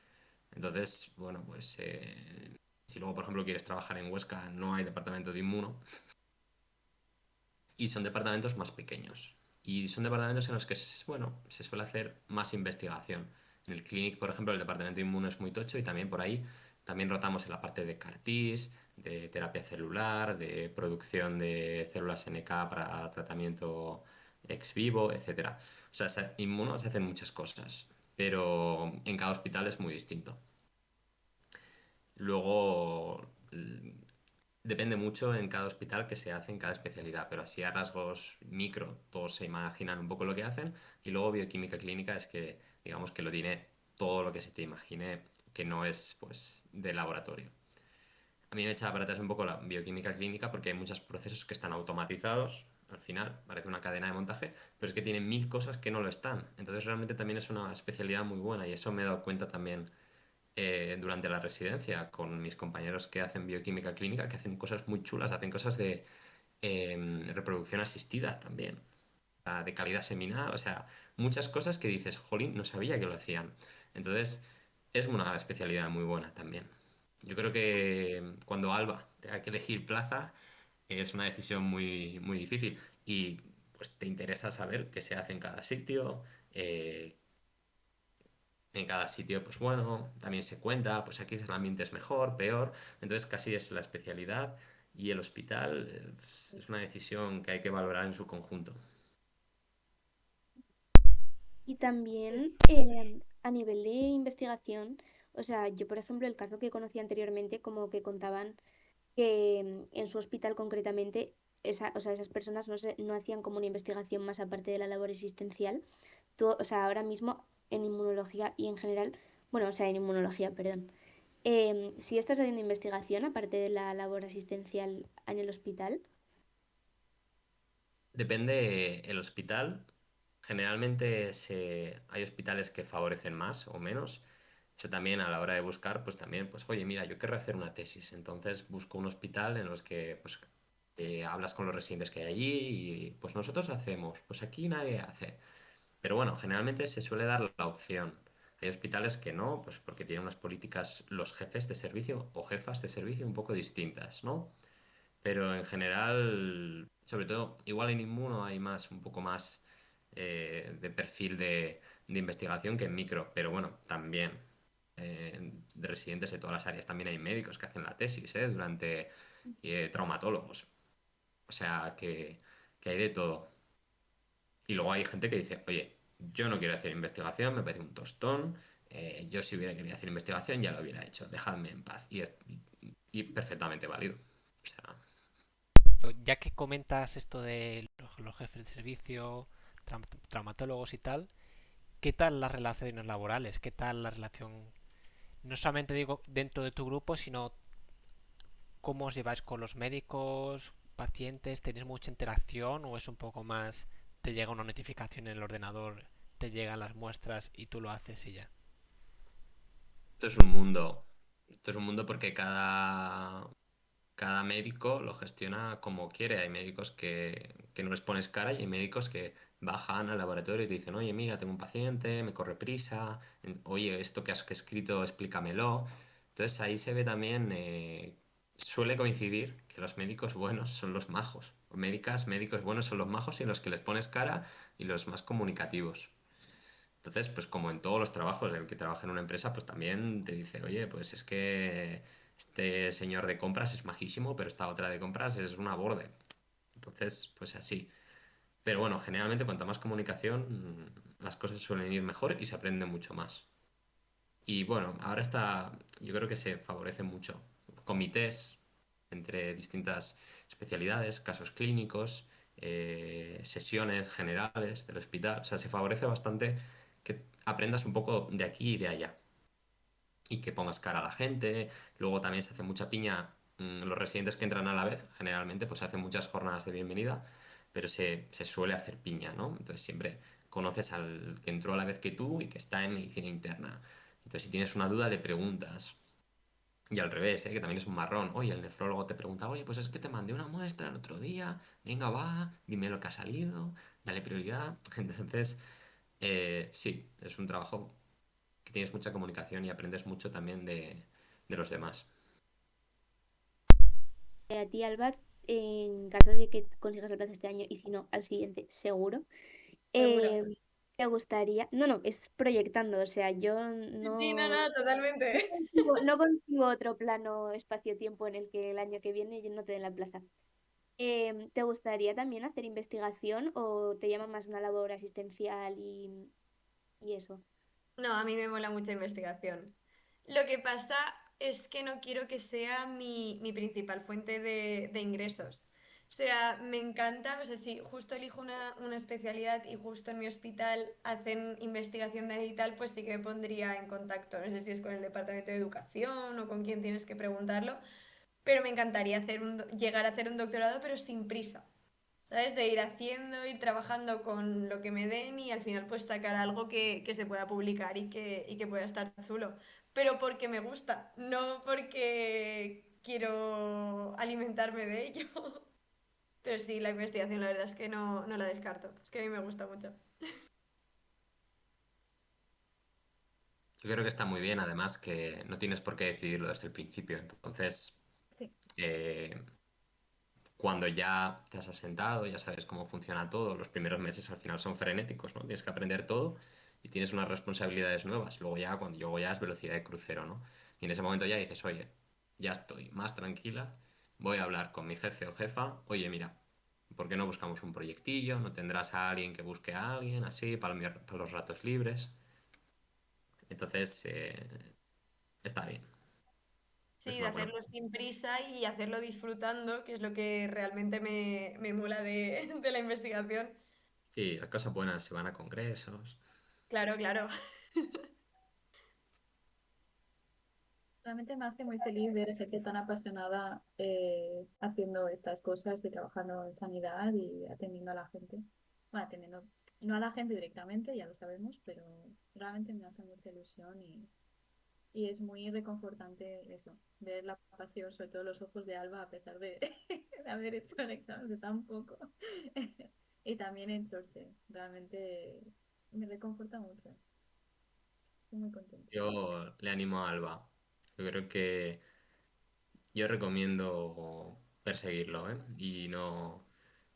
Entonces, bueno, pues si luego, por ejemplo, quieres trabajar en Huesca, no hay departamento de inmuno y son departamentos más pequeños. Y son departamentos en los que, bueno, se suele hacer más investigación. En el Clinic, por ejemplo, el departamento de inmuno es muy tocho y también por ahí también rotamos en la parte de CAR-Ts, de terapia celular, de producción de células NK para tratamiento ex vivo, etcétera. O sea, inmuno se hacen muchas cosas, pero en cada hospital es muy distinto. Luego, depende mucho en cada hospital que se hace en cada especialidad, pero así a rasgos micro, todos se imaginan un poco lo que hacen. Y luego bioquímica clínica es que, digamos que lo tiene todo lo que se te imagine que no es, pues, de laboratorio. A mí me echa para atrás un poco la bioquímica clínica porque hay muchos procesos que están automatizados. Al final parece una cadena de montaje, pero es que tienen mil cosas que no lo están. Entonces realmente también es una especialidad muy buena y eso me he dado cuenta también durante la residencia con mis compañeros que hacen bioquímica clínica, que hacen cosas muy chulas, hacen cosas de reproducción asistida también, de calidad seminal, o sea, muchas cosas que dices, jolín, no sabía que lo hacían. Entonces, es una especialidad muy buena también. Yo creo que cuando Alba tenga que elegir plaza, es una decisión muy, muy difícil y pues te interesa saber qué se hace en cada sitio, en cada sitio, pues bueno, también se cuenta, pues aquí el ambiente es mejor, peor, entonces casi es la especialidad y el hospital es una decisión que hay que valorar en su conjunto. Y también a nivel de investigación, o sea, yo por ejemplo el caso que conocí anteriormente, como que contaban que en su hospital concretamente, o sea, esas personas no hacían como una investigación más aparte de la labor existencial. Tú, o sea, ahora mismo en inmunología y en general, bueno, o sea, en inmunología, perdón. Si estás haciendo investigación aparte de la labor asistencial en el hospital. Depende el hospital. Generalmente hay hospitales que favorecen más o menos. Eso también a la hora de buscar, pues también, pues oye, mira, yo quiero hacer una tesis. Entonces busco un hospital en los que pues hablas con los residentes que hay allí y pues nosotros hacemos, pues aquí nadie hace. Pero bueno, generalmente se suele dar la opción. Hay hospitales que no, pues porque tienen unas políticas los jefes de servicio o jefas de servicio un poco distintas, ¿no? Pero en general, sobre todo, igual en inmuno hay más, un poco más de perfil de investigación que en micro, pero bueno, también de residentes de todas las áreas. También hay médicos que hacen la tesis, durante traumatólogos. O sea, que hay de todo. Y luego hay gente que dice, oye, yo no quiero hacer investigación, me parece un tostón, yo si hubiera querido hacer investigación ya lo hubiera hecho, dejadme en paz. Y perfectamente válido. O sea, Ya que comentas esto de los jefes de servicio, traumatólogos y tal, ¿qué tal las relaciones laborales? ¿Qué tal la relación, no solamente digo dentro de tu grupo, sino cómo os lleváis con los médicos, pacientes? ¿Tenéis mucha interacción o es un poco más, te llega una notificación en el ordenador, te llegan las muestras y tú lo haces y ya? Esto es un mundo. Esto es un mundo porque cada médico lo gestiona como quiere. Hay médicos que no les pones cara y hay médicos que bajan al laboratorio y te dicen, oye, mira, tengo un paciente, me corre prisa, oye, esto que has escrito, explícamelo. Entonces ahí se ve también, suele coincidir que los médicos buenos son los majos. Médicos buenos son los majos y los que les pones cara y los más comunicativos. Entonces, pues como en todos los trabajos, el que trabaja en una empresa, pues también te dice, oye, pues es que este señor de compras es majísimo, pero esta otra de compras es una borde. Entonces, pues así. Pero bueno, generalmente cuanto más comunicación, las cosas suelen ir mejor y se aprende mucho más. Y bueno, ahora yo creo que se favorece mucho. Comités entre distintas especialidades, casos clínicos, sesiones generales del hospital. O sea, se favorece bastante que aprendas un poco de aquí y de allá y que pongas cara a la gente. Luego también se hace mucha piña. Los residentes que entran a la vez, generalmente, pues se hacen muchas jornadas de bienvenida, pero se suele hacer piña, ¿no? Entonces siempre conoces al que entró a la vez que tú y que está en medicina interna. Entonces si tienes una duda le preguntas. Y al revés, ¿eh? Que también es un marrón. Oye, el nefrólogo te pregunta, oye, pues es que te mandé una muestra el otro día, venga, va, dime lo que ha salido, dale prioridad. Entonces, sí, es un trabajo que tienes mucha comunicación y aprendes mucho también de los demás. A ti, Alba, en caso de que consigas el plazo este año y si no, al siguiente, seguro, Seguro. eh, ¿te gustaría? No, no, es proyectando, o sea, yo Sí, sí, no, no, no, totalmente. no concibo otro plano espacio-tiempo en el que el año que viene yo no te den la plaza. ¿Te gustaría también hacer investigación o te llama más una labor asistencial y eso? No, a mí me mola mucha investigación. Lo que pasa es que no quiero que sea mi principal fuente de ingresos. O sea, me encanta, o sea, si justo elijo una especialidad y justo en mi hospital hacen investigación de ahí y tal, pues sí que me pondría en contacto. No sé si es con el departamento de educación o con quién tienes que preguntarlo, pero me encantaría llegar a hacer un doctorado, pero sin prisa. ¿Sabes? De ir haciendo, ir trabajando con lo que me den y al final pues sacar algo que se pueda publicar y que pueda estar chulo. Pero porque me gusta, no porque quiero alimentarme de ello. Pero sí, la investigación la verdad es que no la descarto. Es que a mí me gusta mucho. Yo creo que está muy bien, además, que no tienes por qué decidirlo desde el principio. Entonces, Sí. eh, cuando ya te has asentado, ya sabes cómo funciona todo, los primeros meses al final son frenéticos, ¿no? Tienes que aprender todo y tienes unas responsabilidades nuevas. Luego ya, cuando luego ya es velocidad de crucero, ¿no? Y en ese momento ya dices, oye, ya estoy más tranquila, voy a hablar con mi jefe o jefa, oye, mira, ¿por qué no buscamos un proyectillo? ¿No tendrás a alguien que busque a alguien así para los ratos libres? Entonces, está bien, es Sí, de una buena. hacerlo sin prisa y hacerlo disfrutando, que es lo que realmente me mola de la investigación. Sí, las cosas buenas se van a congresos. Claro, claro. Realmente me hace muy feliz ver gente tan apasionada haciendo estas cosas y trabajando en sanidad y atendiendo a la gente. Bueno, atendiendo no a la gente directamente, ya lo sabemos, pero realmente me hace mucha ilusión y es muy reconfortante eso, ver la pasión, sobre todo los ojos de Alba, a pesar de haber hecho el examen de tan poco. Y también en Chorche, realmente me reconforta mucho. Estoy muy contenta. Yo le animo a Alba. Yo creo que yo recomiendo perseguirlo, ¿eh? Y no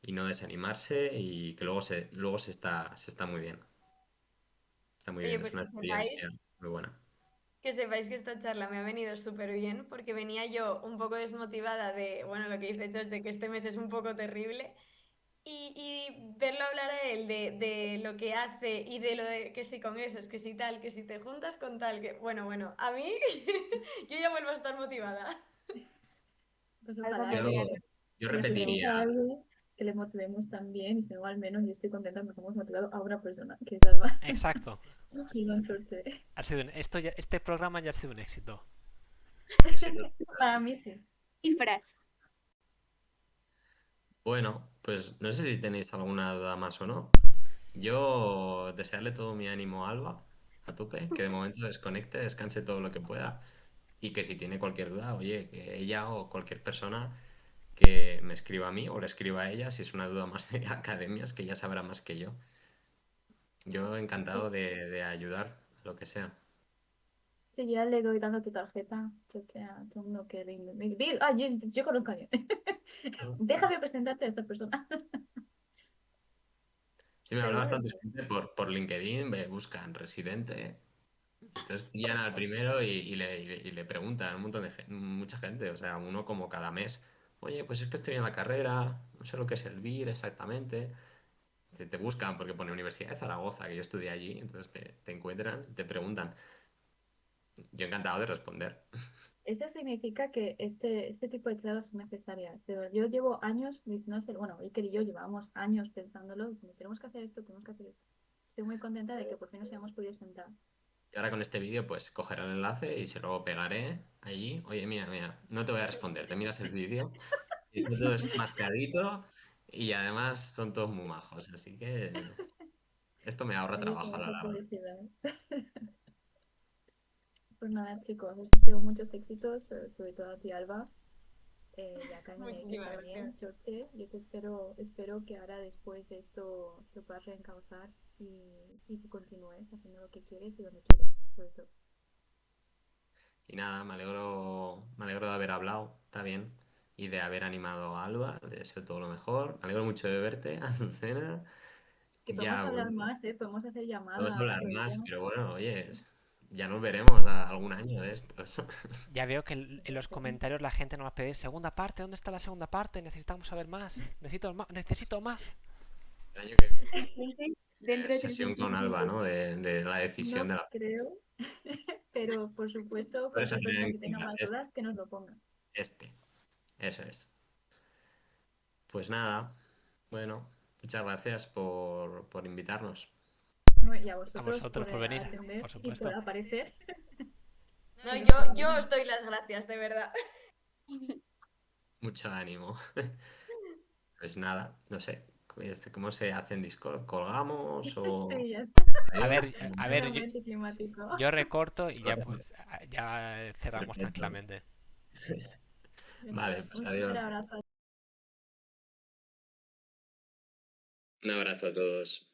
desanimarse y que luego se está muy bien. Está muy Oye, bien, es pues una experiencia muy buena. que sepáis que esta charla me ha venido súper bien porque venía yo un poco desmotivada de, bueno, lo que dice Josh, de que este mes es un poco terrible y verlo hablar a él de lo que hace y de lo de que si con esos, que si tal, que si te juntas con tal, que bueno, a mí yo ya vuelvo a estar motivada. Pues Alba, ojalá me Yo, que alegro. Yo Pero si tenemos repetiría. a alguien que le motivemos también, y si no, al menos yo estoy contenta porque hemos motivado a una persona, que es Alba. Exacto. Y no Chorche. Este programa ya ha sido un éxito. Sí. Para mí sí. Cifras. Bueno, pues no sé si tenéis alguna duda más o no. Yo desearle todo mi ánimo a Alba, a tope, que de momento desconecte, descanse todo lo que pueda y que si tiene cualquier duda, oye, que ella o cualquier persona que me escriba a mí o le escriba a ella si es una duda más de academias, que ella sabrá más que yo. Yo encantado de ayudar a lo que sea. Si yo ya le doy dando tu tarjeta, Chorche, a todo el mundo que le... yo conozco a alguien. Déjame presentarte a esta persona. Sí, me habla Seguro bastante que gente por LinkedIn, me buscan residente. Entonces pillan al primero y le preguntan un montón de mucha gente, o sea, uno como cada mes. Oye, pues es que estoy en la carrera, no sé lo que es el BIR exactamente. Te buscan porque pone Universidad de Zaragoza, que yo estudié allí, entonces te encuentran, te preguntan. Yo encantado de responder. eso significa que este tipo de charlas son necesarias. De verdad, yo llevo años, no sé, bueno, Iker y yo llevamos años pensándolo, diciendo, tenemos que hacer esto, tenemos que hacer esto. Estoy muy contenta de que por fin nos hayamos podido sentar. Y ahora con este vídeo, pues cogeré el enlace y se lo pegaré allí. Oye, mira, mira, no te voy a responder, te miras el vídeo. Y todo es mascadito y además son todos muy majos, así que esto me ahorra Oye, qué trabajo a la mejor larga. publicidad. Pues nada, chicos, os deseo muchos éxitos, sobre todo a ti, Alba, y a Carmen y a Iker Muchísimas también, gracias. George. Yo te espero que ahora después de esto te puedas reencauzar y que continúes haciendo lo que quieres y donde quieres, sobre todo. Y nada, me alegro de haber hablado, está bien. Y de haber animado a Alba, le deseo todo lo mejor. Me alegro mucho de verte, Azucena. Que podemos Ya, hablar bueno, más, ¿eh? Podemos hacer podemos llamadas hablar todo el más, tema. pero bueno, oye, ya nos veremos algún año de estos. Ya veo que en los comentarios la gente nos va a pedir segunda parte. ¿Dónde está la segunda parte? Necesitamos saber más. Necesito más. El año que viene, Dentro de 3 sesión con Alba, meses. ¿no? De la decisión No de la... creo, pero por supuesto, Puedes cualquier hacer persona en que tenga cuenta más dudas, que nos lo ponga. este. Eso es. Pues nada, bueno, muchas gracias por invitarnos. Y a A vosotros vosotros por por venir, atender por y por supuesto. aparecer. No, Y yo, nada, yo bueno, os doy las gracias, de verdad. Mucho ánimo. Pues nada, no sé. ¿Cómo se hace en Discord? ¿Colgamos o...? sí, ya está. A Adiós. ver, a ver, yo, Totalmente climático. yo recorto y ya pues ya cerramos Perfecto. tranquilamente. Vale, Genial. pues Un súper adiós. abrazo. Un abrazo a todos.